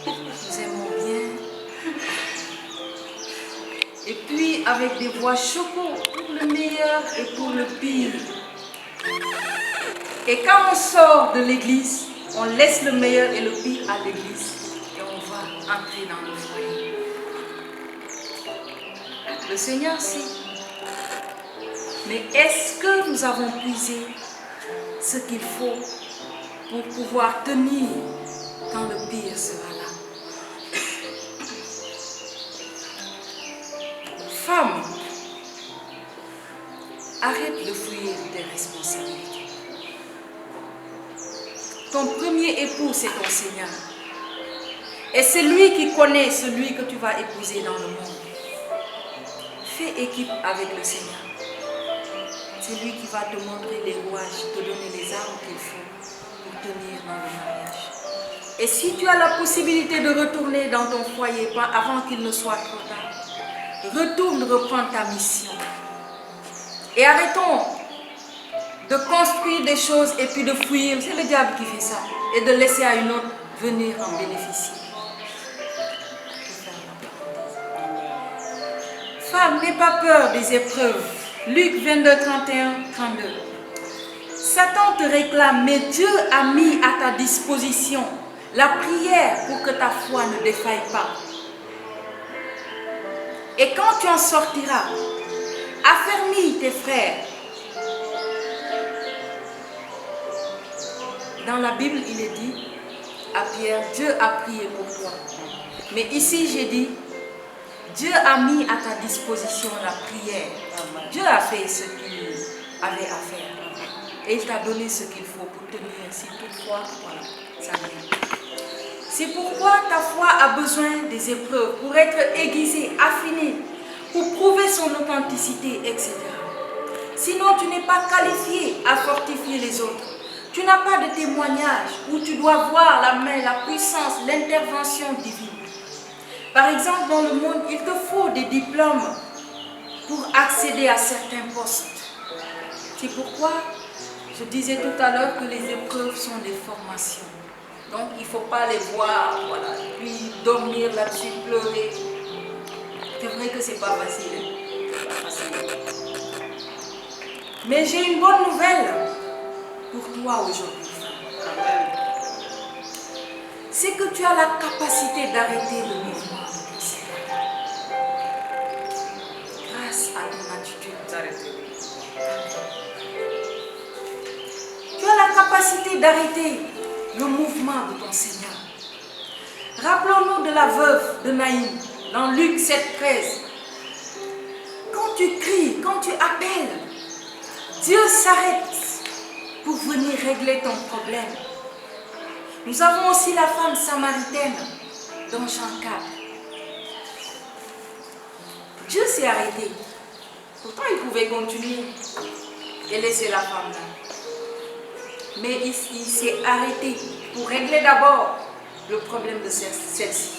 nous aimons bien. Et puis avec des voix choquantes pour le meilleur et pour le pire. Et quand on sort de l'église, on laisse le meilleur et le pire à l'église et on va entrer dans le foyer. Le Seigneur sait. Mais est-ce que nous avons puisé ce qu'il faut pour pouvoir tenir quand le pire sera là? Femme, arrête de fuir tes responsabilités. Ton premier époux, c'est ton Seigneur. Et c'est lui qui connaît celui que tu vas épouser dans le monde. Fais équipe avec le Seigneur. C'est lui qui va te montrer les rouages, te donner les armes qu'il faut pour tenir dans le mariage. Et si tu as la possibilité de retourner dans ton foyer avant qu'il ne soit trop tard, retourne reprendre ta mission. Et arrêtons de construire des choses et puis de fuir. C'est le diable qui fait ça. Et de laisser à une autre venir en bénéficier. Femme, n'aie pas peur des épreuves. Luc 22, 31, 32. Satan te réclame, mais Dieu a mis à ta disposition la prière pour que ta foi ne défaille pas. Et quand tu en sortiras, affermis tes frères. Dans la Bible, il est dit, à Pierre, Dieu a prié pour toi. Mais ici, j'ai dit, Dieu a mis à ta disposition la prière. Dieu a fait ce qu'il avait à faire. Et il t'a donné ce qu'il faut pour tenir. Si toutefois, voilà, ça vient. C'est pourquoi ta foi a besoin des épreuves pour être aiguisée, affinée, pour prouver son authenticité, etc. Sinon, tu n'es pas qualifié à fortifier les autres. Tu n'as pas de témoignage où tu dois voir la main, la puissance, l'intervention divine. Par exemple, dans le monde, il te faut des diplômes pour accéder à certains postes. C'est pourquoi je disais tout à l'heure que les épreuves sont des formations. Donc, il ne faut pas les voir, voilà, puis dormir là-dessus, pleurer. C'est vrai que ce n'est pas facile. C'est pas facile. Mais j'ai une bonne nouvelle pour toi aujourd'hui. C'est que tu as la capacité d'arrêter le mouvement de ton Seigneur. Grâce à ton attitude d'arrêter. Tu as la capacité d'arrêter le mouvement de ton Seigneur. Rappelons-nous de la veuve de Naïm dans Luc 7,13. Quand tu cries, quand tu appelles, Dieu s'arrête pour venir régler ton problème. Nous avons aussi la femme samaritaine dans Jean 4. Dieu s'est arrêté. Pourtant, il pouvait continuer et laisser la femme là. Mais il s'est arrêté pour régler d'abord le problème de celle-ci.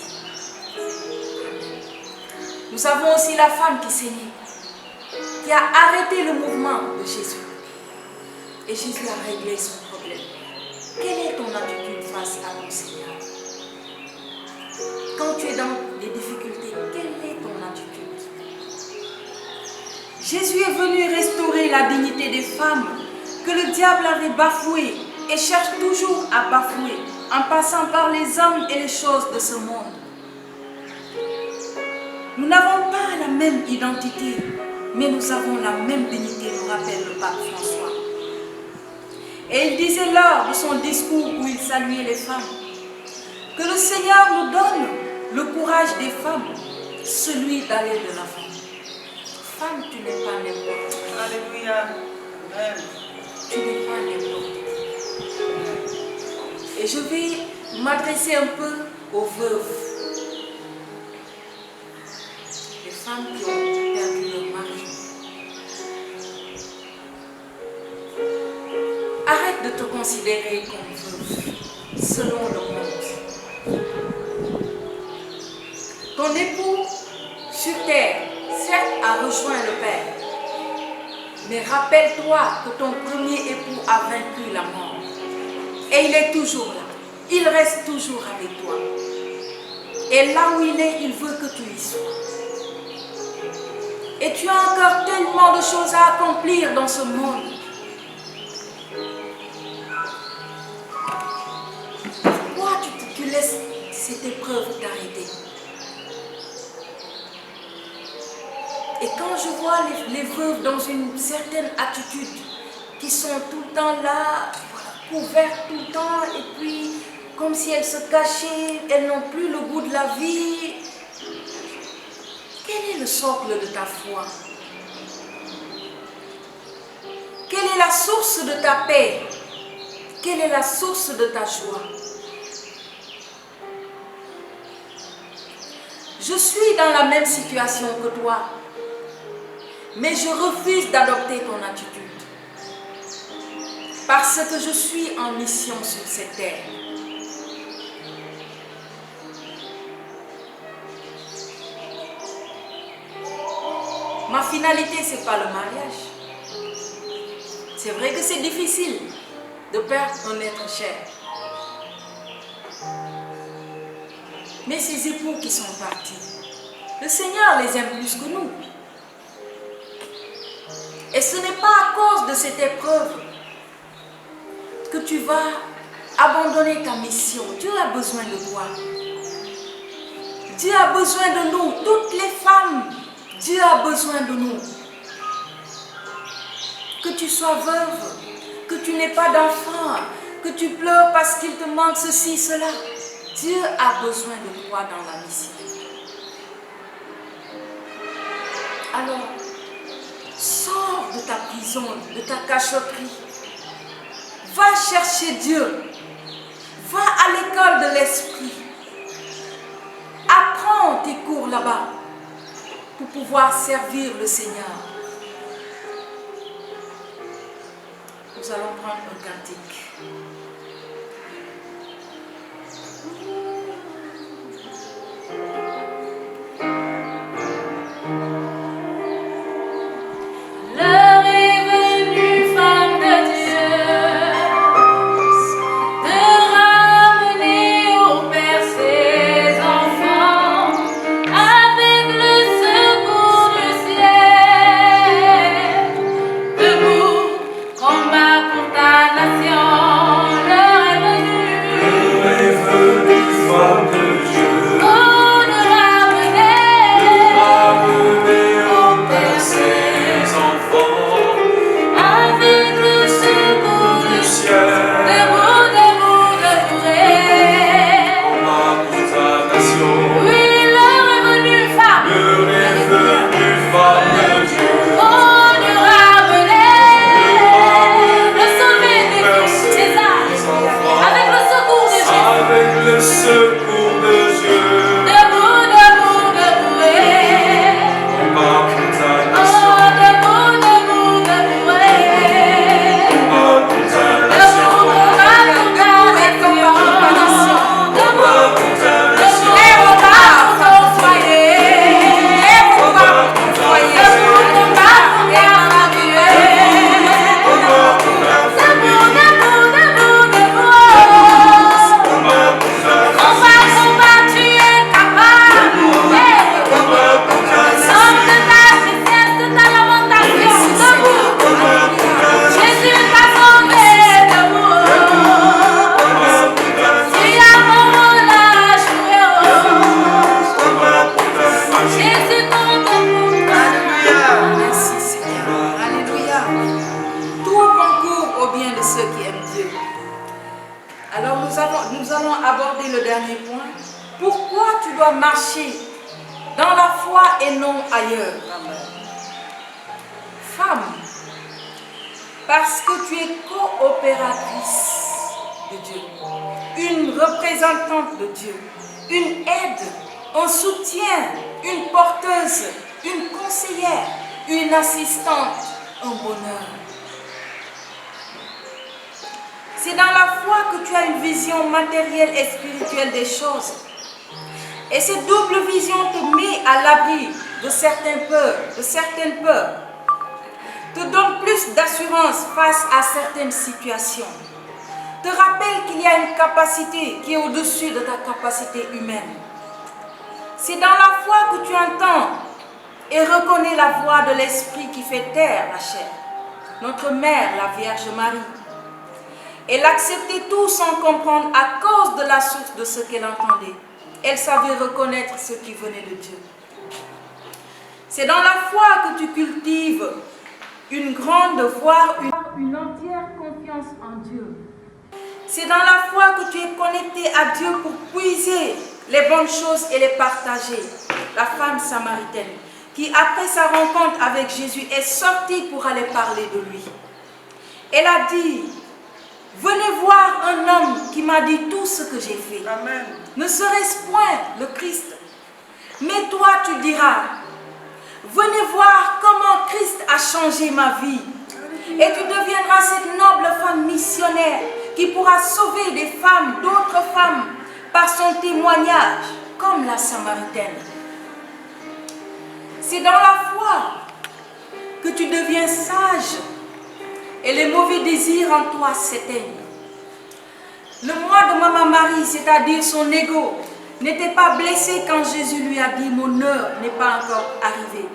Nous avons aussi la femme qui saignait, qui a arrêté le mouvement de Jésus. Et Jésus a réglé son problème. Quelle est ton attitude face à ton Seigneur? Quand tu es dans des difficultés, quelle est ton attitude? Jésus est venu restaurer la dignité des femmes que le diable avait bafouées et cherche toujours à bafouer en passant par les hommes et les choses de ce monde. Nous n'avons pas la même identité, mais nous avons la même dignité, nous rappelle le pape François. Et il disait lors de son discours où il saluait les femmes, que le Seigneur nous donne le courage des femmes, celui d'aller de l'avant. Femme, tu n'es pas n'importe qui. Alléluia. Amen. Tu n'es pas n'importe qui. Et je vais m'adresser un peu aux veuves. Les femmes qui ont perdu leur mari. Arrête de te considérer comme veuve, selon le monde. Ton époux sur terre, certes, a rejoint le Père. Mais rappelle-toi que ton premier époux a vaincu la mort. Et il est toujours là. Il reste toujours avec toi. Et là où il est, il veut que tu y sois. Et tu as encore tellement de choses à accomplir dans ce monde. Pourquoi tu laisses cette épreuve t'arrêter? Et quand je vois les veuves dans une certaine attitude, qui sont tout le temps là, voilà, couvertes tout le temps, et puis comme si elles se cachaient, elles n'ont plus le goût de la vie. Quel est le socle de ta foi? Quelle est la source de ta paix? Quelle est la source de ta joie? Je suis dans la même situation que toi, mais je refuse d'adopter ton attitude, parce que je suis en mission sur cette terre. Ma finalité, ce n'est pas le mariage. C'est vrai que c'est difficile de perdre un être cher. Mais ces époux qui sont partis, le Seigneur les aime plus que nous. Et ce n'est pas à cause de cette épreuve que tu vas abandonner ta mission. Dieu a besoin de toi. Dieu a besoin de nous. Toutes les femmes, Dieu a besoin de nous. Que tu sois veuve, que tu n'aies pas d'enfant, que tu pleures parce qu'il te manque ceci, cela. Dieu a besoin de toi dans la mission. Alors, sors de ta prison, de ta cachotterie. Va chercher Dieu. Va à l'école de l'esprit. Apprends tes cours là-bas pour pouvoir servir le Seigneur. Nous allons prendre un cantique. L'heure est venue, femme de Dieu, de ramener au Père ses enfants avec le secours du ciel. Debout, combat pour ta nation. L'heure est venue, femme de Dieu, oh, de ramener au Père ses enfants, avec le secours du du ciel, debout, debout, debout. combat pour ta nation. Oui, l'heure est venue, femme. L'heure est venue, femme de Dieu, Oh, de ramener, de sauver des âmes avec le secours de Jésus. avec le secours de Dieu, Debout, debout, debout. combat pour ta Oh, nation, debout, debout, debout. combat pour ta Debout, nation, combat pour ta nation. combat pour ta nation, Combat pour ton foyer. combat pour ta nation, Debout, combat pour ta famille. combat pour ta famille, Debout, debout, debout. combat pour ta Combat, combat, tu es capable. combat pour ta Sors de ta tristesse, de ta lamentation. Debout. Jésus t'a sauvé. Debout. Tu as mon lâche. Jésus compte pour toi. Merci Seigneur. Alléluia. Tout concourt au bien de ceux qui aiment Dieu. Alors nous allons aborder le dernier point. Pourquoi tu dois marcher dans la foi et non ailleurs? Femme, parce que tu es coopératrice de Dieu, une représentante de Dieu, une aide, un soutien, une porteuse, une conseillère, une assistante, un bonheur. C'est dans la foi que tu as une vision matérielle et spirituelle des choses. Et cette double vision te met à l'abri de certaines peurs, te donne plus d'assurance face à certaines situations, te rappelle qu'il y a une capacité qui est au-dessus de ta capacité humaine. C'est dans la foi que tu entends et reconnais la voix de l'Esprit qui fait taire la chair, notre mère, la Vierge Marie. Elle acceptait tout sans comprendre à cause de la source de ce qu'elle entendait. Elle savait reconnaître ce qui venait de Dieu. C'est dans la foi que tu cultives une grande, voire une entière confiance en Dieu. C'est dans la foi que tu es connecté à Dieu pour puiser les bonnes choses et les partager. La femme samaritaine qui, après sa rencontre avec Jésus, est sortie pour aller parler de lui. Elle a dit: venez voir un homme qui m'a dit tout ce que j'ai fait. Amen. Ne serait-ce point le Christ? Mais toi, tu diras: venez voir comment Christ a changé ma vie. Et tu deviendras cette noble femme missionnaire qui pourra sauver des femmes, d'autres femmes, par son témoignage, comme la Samaritaine. C'est dans la foi que tu deviens sage et les mauvais désirs en toi s'éteignent. Le moi de Maman Marie, c'est-à-dire son ego, n'était pas blessé quand Jésus lui a dit: mon heure n'est pas encore arrivée.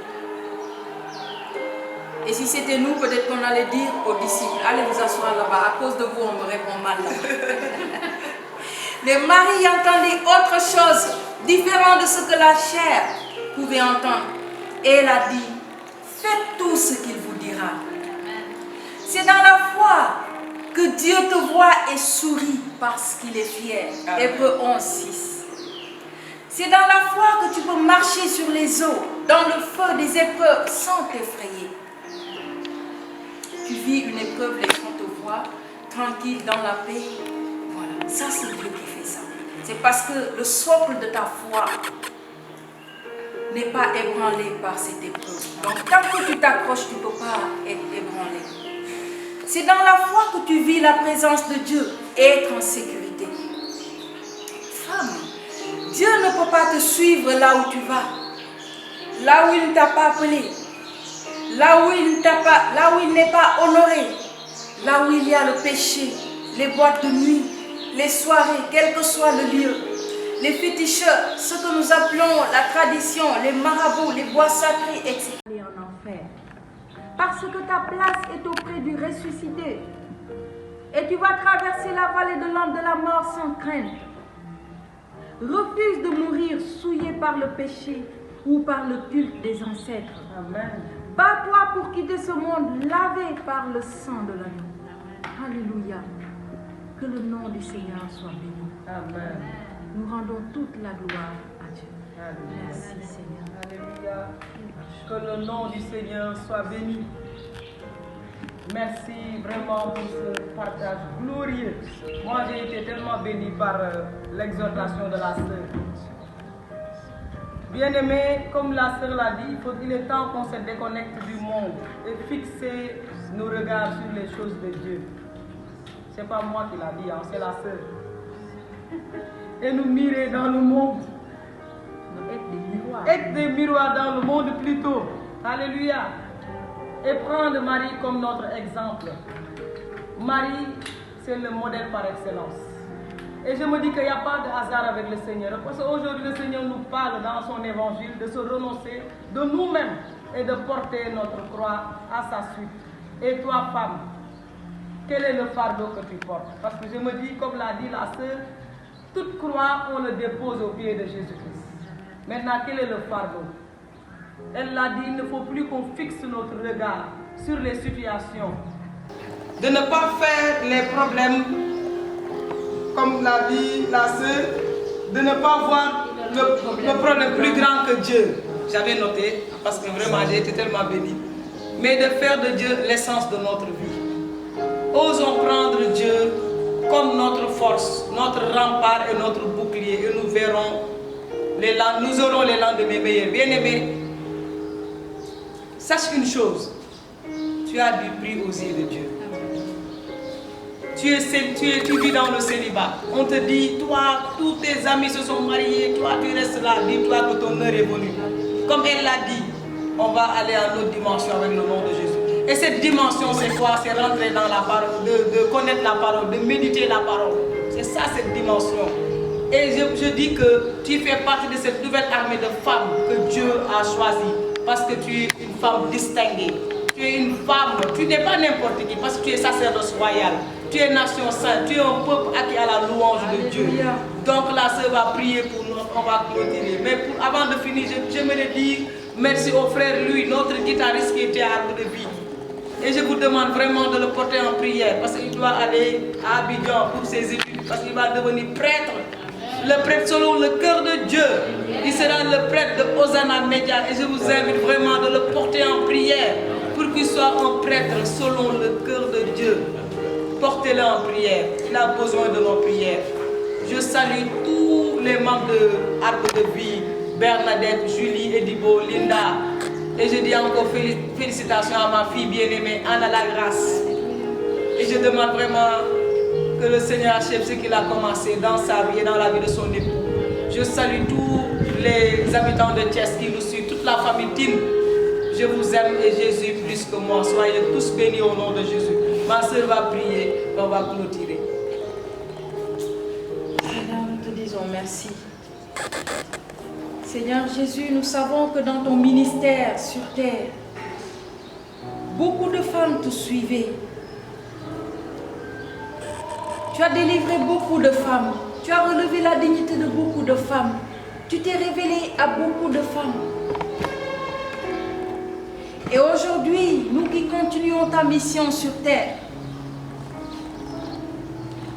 Et si c'était nous, peut-être qu'on allait dire aux disciples: allez vous asseoir là-bas, à cause de vous on me répond mal là-bas. Mais Marie entendait autre chose, différent de ce que la chair pouvait entendre. Et elle a dit: faites tout ce qu'il vous dira. C'est dans la foi que Dieu te voit et sourit parce qu'il est fier. Hébreux 11:6. C'est dans la foi que tu peux marcher sur les eaux, dans le feu des épreuves sans t'effrayer. Tu vis une épreuve, les gens te voient tranquille dans la paix. Voilà, ça c'est Dieu qui fait ça. C'est parce que le socle de ta foi n'est pas ébranlé par cette épreuve. Donc tant que tu t'accroches, tu ne peux pas être ébranlé. C'est dans la foi que tu vis la présence de Dieu et être en sécurité. Femme, Dieu ne peut pas te suivre là où tu vas, là où il ne t'a pas appelé, là où il n'est pas honoré, là où il y a le péché, les boîtes de nuit, les soirées, quel que soit le lieu, les féticheurs, ce que nous appelons la tradition, les marabouts, les bois sacrés, etc. En enfer. Parce que ta place est auprès du ressuscité. Et tu vas traverser la vallée de l'ombre de la mort sans crainte. Refuse de mourir souillé par le péché ou par le culte des ancêtres. Amen. Bats-toi pour quitter ce monde lavé par le sang de l'agneau. Alléluia. Que le nom du Seigneur soit béni. Amen. Nous rendons toute la gloire à Dieu. Alléluia. Merci Seigneur. Alléluia. Que le nom du Seigneur soit béni. Merci vraiment pour ce partage glorieux. Moi, j'ai été tellement béni par l'exhortation de la sœur. Bien-aimés, comme la sœur l'a dit, il est temps qu'on se déconnecte du monde et fixer nos regards sur les choses de Dieu. Ce n'est pas moi qui l'a dit, hein, c'est la sœur. Et nous mirer dans le monde. Être des miroirs dans le monde plutôt. Alléluia. Et prendre Marie comme notre exemple. Marie, c'est le modèle par excellence. Et je me dis qu'il n'y a pas de hasard avec le Seigneur. Parce qu'aujourd'hui, le Seigneur nous parle dans son évangile de se renoncer de nous-mêmes et de porter notre croix à sa suite. Et toi, femme, quel est le fardeau que tu portes? Parce que je me dis, comme l'a dit la sœur, toute croix, on le dépose au pied de Jésus-Christ. Maintenant, quel est le fardeau? Elle l'a dit, il ne faut plus qu'on fixe notre regard sur les situations. De ne pas faire les problèmes, comme l'a dit la sœur, de ne pas voir le problème plus grand que Dieu. J'avais noté, parce que vraiment j'ai été tellement béni. Mais de faire de Dieu l'essence de notre vie. Osons prendre Dieu comme notre force, notre rempart et notre bouclier. Et nous verrons, nous aurons les lendemains meilleurs. Bien-aimés, sache une chose, tu as du prix aux yeux de Dieu. Tu vis dans le célibat. On te dit, toi, tous tes amis se sont mariés, toi tu restes là, dis-toi que ton heure est venue. Comme elle l'a dit, on va aller à une autre dimension avec le nom de Jésus. Et cette dimension, c'est quoi? C'est rentrer dans la parole, de connaître la parole, de méditer la parole. C'est ça cette dimension. Et je dis que tu fais partie de cette nouvelle armée de femmes que Dieu a choisie. Parce que tu es une femme distinguée. Tu es une femme, tu n'es pas n'importe qui, parce que tu es sacerdoce royal. Tu es nation sainte, tu es un peuple acquis à la louange de Dieu. Donc la sœur va prier pour nous, on va clôturer. Mais avant de finir, j'aimerais dire merci au frère Louis, notre guitariste qui était à Arbre de Vie. Et je vous demande vraiment de le porter en prière, parce qu'il doit aller à Abidjan pour ses études, parce qu'il va devenir prêtre. Le prêtre selon le cœur de Dieu. Il sera le prêtre de Hosanna Média. Et je vous invite vraiment de le porter en prière pour qu'il soit un prêtre selon le cœur de Dieu. Portez-le en prière. Il a besoin de nos prières. Je salue tous les membres de Arbre de Vie, Bernadette, Julie, Edibo, Linda. Et je dis encore félicitations à ma fille bien-aimée, Anna Lagrasse. Et je demande vraiment que le Seigneur achève ce qu'il a commencé dans sa vie et dans la vie de son époux. Je salue tous les habitants de Thiès qui nous suivent, toute la famille Tine. Je vous aime et Jésus plus que moi. Soyez tous bénis au nom de Jésus. Ma soeur va prier, on va clôturer. Seigneur, nous te disons merci. Seigneur Jésus, nous savons que dans ton ministère sur terre, beaucoup de femmes te suivaient. Tu as délivré beaucoup de femmes. Tu as relevé la dignité de beaucoup de femmes. Tu t'es révélé à beaucoup de femmes. Et aujourd'hui, nous qui continuons ta mission sur terre,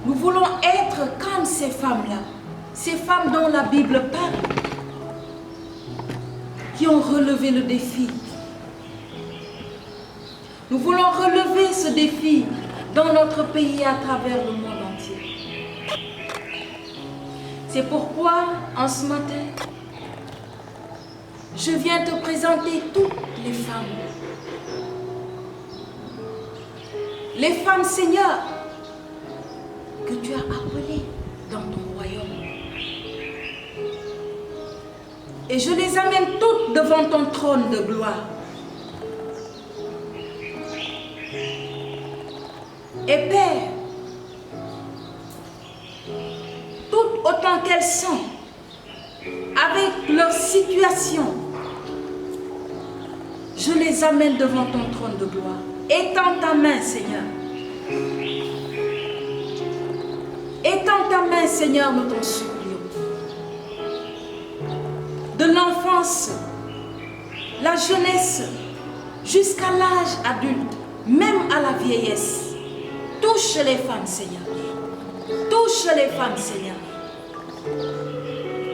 Nous voulons être comme ces femmes-là, ces femmes dont la Bible parle, qui ont relevé le défi. Nous voulons relever ce défi dans notre pays et à travers le monde entier. C'est pourquoi, en ce matin, je viens te présenter toutes les femmes. Les femmes, Seigneur, que tu as appelées dans ton royaume. Et je les amène toutes devant ton trône de gloire. Et Père, toutes autant qu'elles sont, avec leur situation, je les amène devant ton trône de gloire. Étends ta main, Seigneur. Étends ta main, Seigneur, nous t'en supplions. De l'enfance, la jeunesse, jusqu'à l'âge adulte, même à la vieillesse. Touche les femmes, Seigneur. Touche les femmes, Seigneur.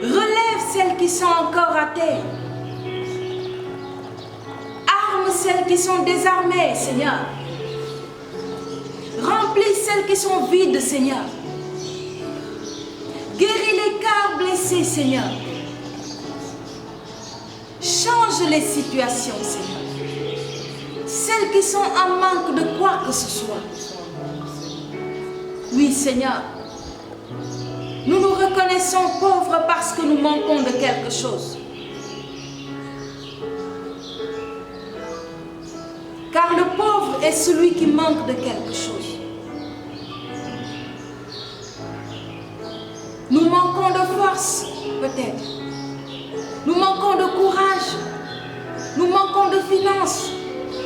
Relève celles qui sont encore à terre. Arme celles qui sont désarmées, Seigneur. Remplis celles qui sont vides, Seigneur. Guéris les cœurs blessés, Seigneur. Change les situations, Seigneur. Celles qui sont en manque de quoi que ce soit. Oui, Seigneur. Nous nous reconnaissons pauvres parce que nous manquons de quelque chose. Car le pauvre est celui qui manque de quelque chose. Nous manquons de force, peut-être. Nous manquons de courage. Nous manquons de finances.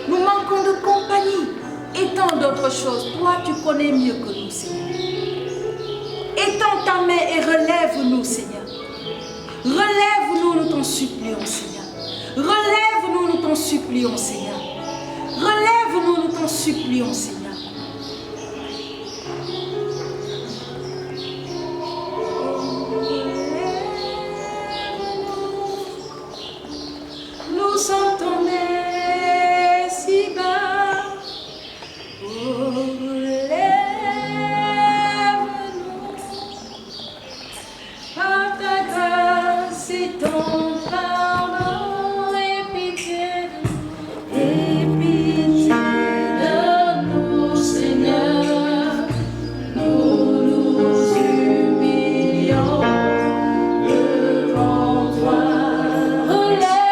Nous manquons de compagnie. Et tant d'autres choses. Toi, tu connais mieux que nous, Seigneur. Étends ta main et relève-nous, Seigneur. Relève-nous, nous t'en supplions, Seigneur. Relève-nous, nous t'en supplions, Seigneur. Relève-nous, nous t'en supplions, Seigneur. Nous sentons si bas. Relève-nous par ta grâce et ton pardon et pitié de nous, Seigneur. Nous nous humilions devant toi. Relève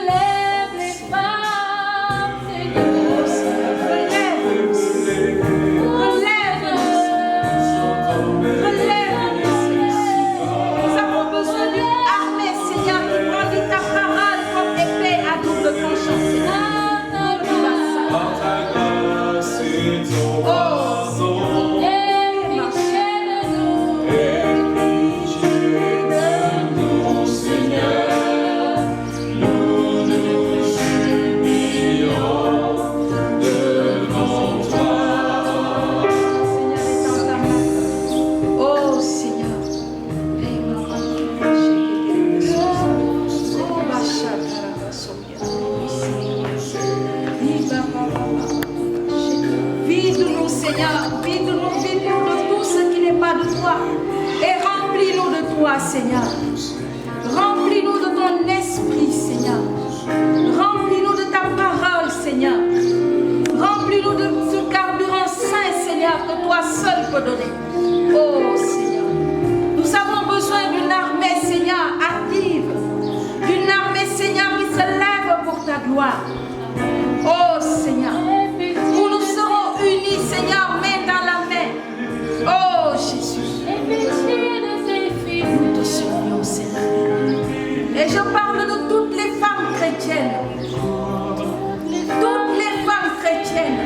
les femmes, Seigneur. Nous avons besoin d'une armée, Seigneur, qui brandit ta parole comme épée à double tranchant, Seigneur. Oh Seigneur, vide-nous, Seigneur, vide-nous de tout ce qui n'est pas de toi et remplis-nous de toi, Seigneur. Remplis-nous de ton esprit, Seigneur. Remplis-nous de ta parole, Seigneur. Remplis-nous de ce carburant saint, Seigneur, que toi seul peux donner. Oh Seigneur, nous avons besoin d'une armée, Seigneur, active. D'une armée, Seigneur, qui se lève pour ta gloire. Oh Seigneur, où nous serons unis, Seigneur, main dans la main. Oh Jésus, nous te supplions, Seigneur. Et je parle de toutes les femmes chrétiennes. Toutes les femmes chrétiennes.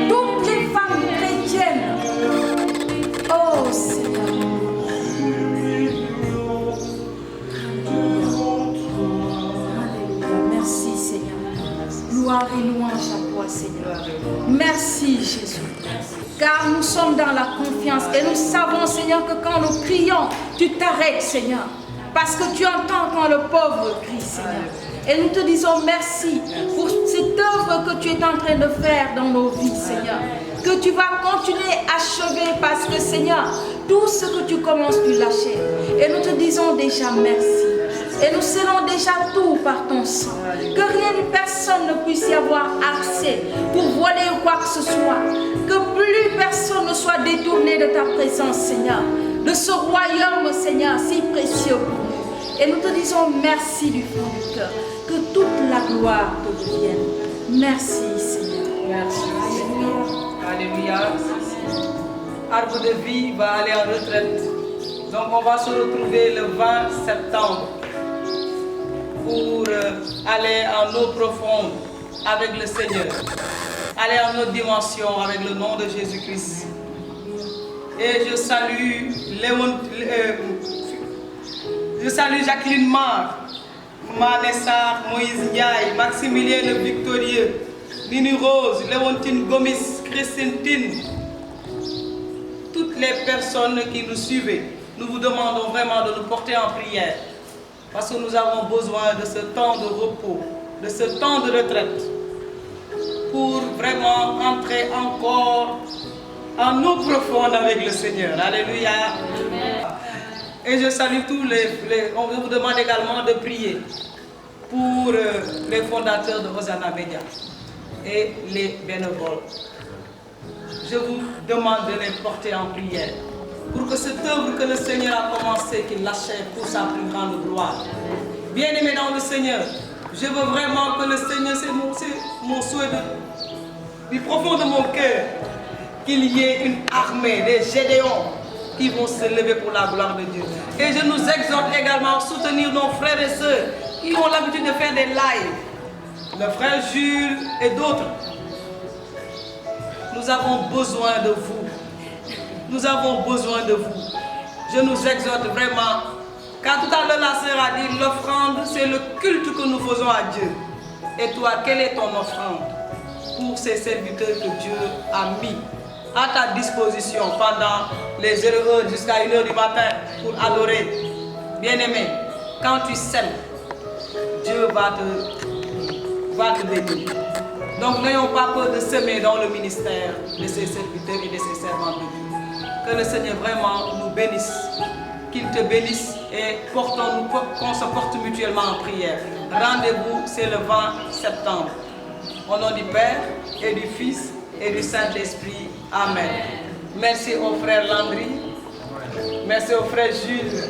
Toutes les femmes chrétiennes. Et nous savons, Seigneur, que quand nous prions, tu t'arrêtes, Seigneur. Parce que tu entends quand le pauvre crie, Seigneur. Et nous te disons merci pour cette œuvre que tu es en train de faire dans nos vies, Seigneur. Que tu vas continuer à achever parce que, Seigneur, tout ce que tu commences, tu l'achèves. Et nous te disons déjà merci. Et nous scellons déjà tout par ton sang. Que rien ni personne ne puisse y avoir accès pour voler ou quoi que ce soit. Que plus personne ne soit détourné de ta présence, Seigneur. De ce royaume, Seigneur, si précieux pour nous. Et nous te disons merci du fond du cœur. Que toute la gloire te revienne. Merci, Seigneur. Merci. Alléluia. Arbre de vie va aller en retraite. Donc on va se retrouver le 20 septembre pour aller en eau profonde avec le Seigneur. Aller en autre dimension avec le nom de Jésus-Christ. Et je salue Jacqueline Mar, Manessar, Moïse Ndiaye, Maximilien le Victorieux, Nini Rose, Léontine Gomis, Christine Tine, toutes les personnes qui nous suivent. Nous vous demandons vraiment de nous porter en prière parce que nous avons besoin de ce temps de repos, de ce temps de retraite pour vraiment entrer encore en eau profonde avec le Seigneur. Alléluia. Amen. Et je salue tous on vous demande également de prier pour les fondateurs de Hosanna Media et les bénévoles. Je vous demande de les porter en prière pour que cette œuvre que le Seigneur a commencée, qu'il l'achève pour sa plus grande gloire. Bien-aimés dans le Seigneur, je veux vraiment que le Seigneur, c'est mon souhait du profond de mon cœur, qu'il y ait une armée, des Gédéons qui vont se lever pour la gloire de Dieu. Et je nous exhorte également à soutenir nos frères et sœurs qui ont l'habitude de faire des lives, le frère Jules et d'autres. Nous avons besoin de vous. Nous avons besoin de vous. Je nous exhorte vraiment, car tout à l'heure la sœur a dit, l'offrande c'est le culte que nous faisons à Dieu. Et toi, quelle est ton offrande pour ces serviteurs que Dieu a mis à ta disposition pendant les heures jusqu'à 1h du matin pour adorer? Bien-aimé, quand tu sèmes, Dieu va te bénir. Donc n'ayons pas peur de semer dans le ministère de ces serviteurs et de ces servantes de Dieu. Que le Seigneur vraiment nous bénisse, qu'il te bénisse et qu'on se porte mutuellement en prière. Rendez-vous, c'est le 20 septembre. Au nom du Père et du Fils et du Saint-Esprit. Amen. Merci au frère Landry, merci au frère Jules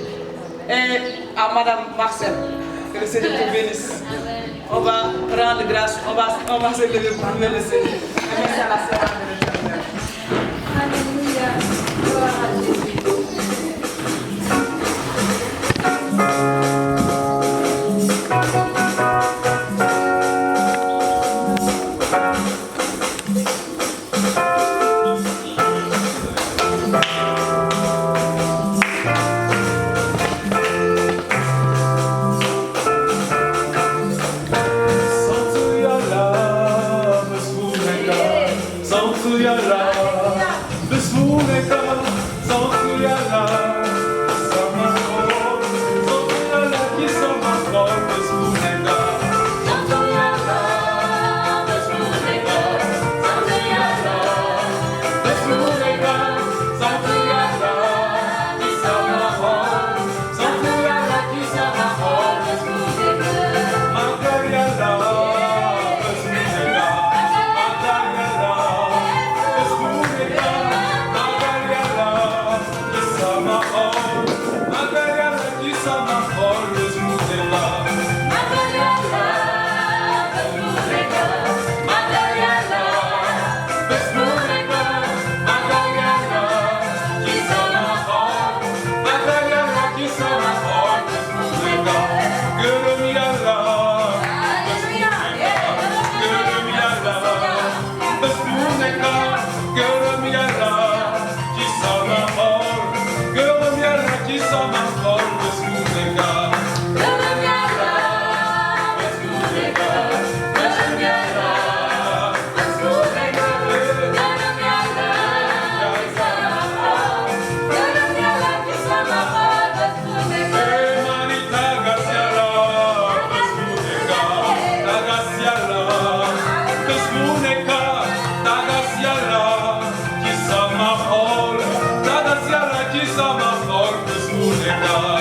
et à Madame Marcel. Que le Seigneur te bénisse. On va rendre grâce, on va se lever pour louer le Seigneur. Et merci à la sœur de l'Éternel. Alléluia. Gloire à Jésus. Sama Seigneur.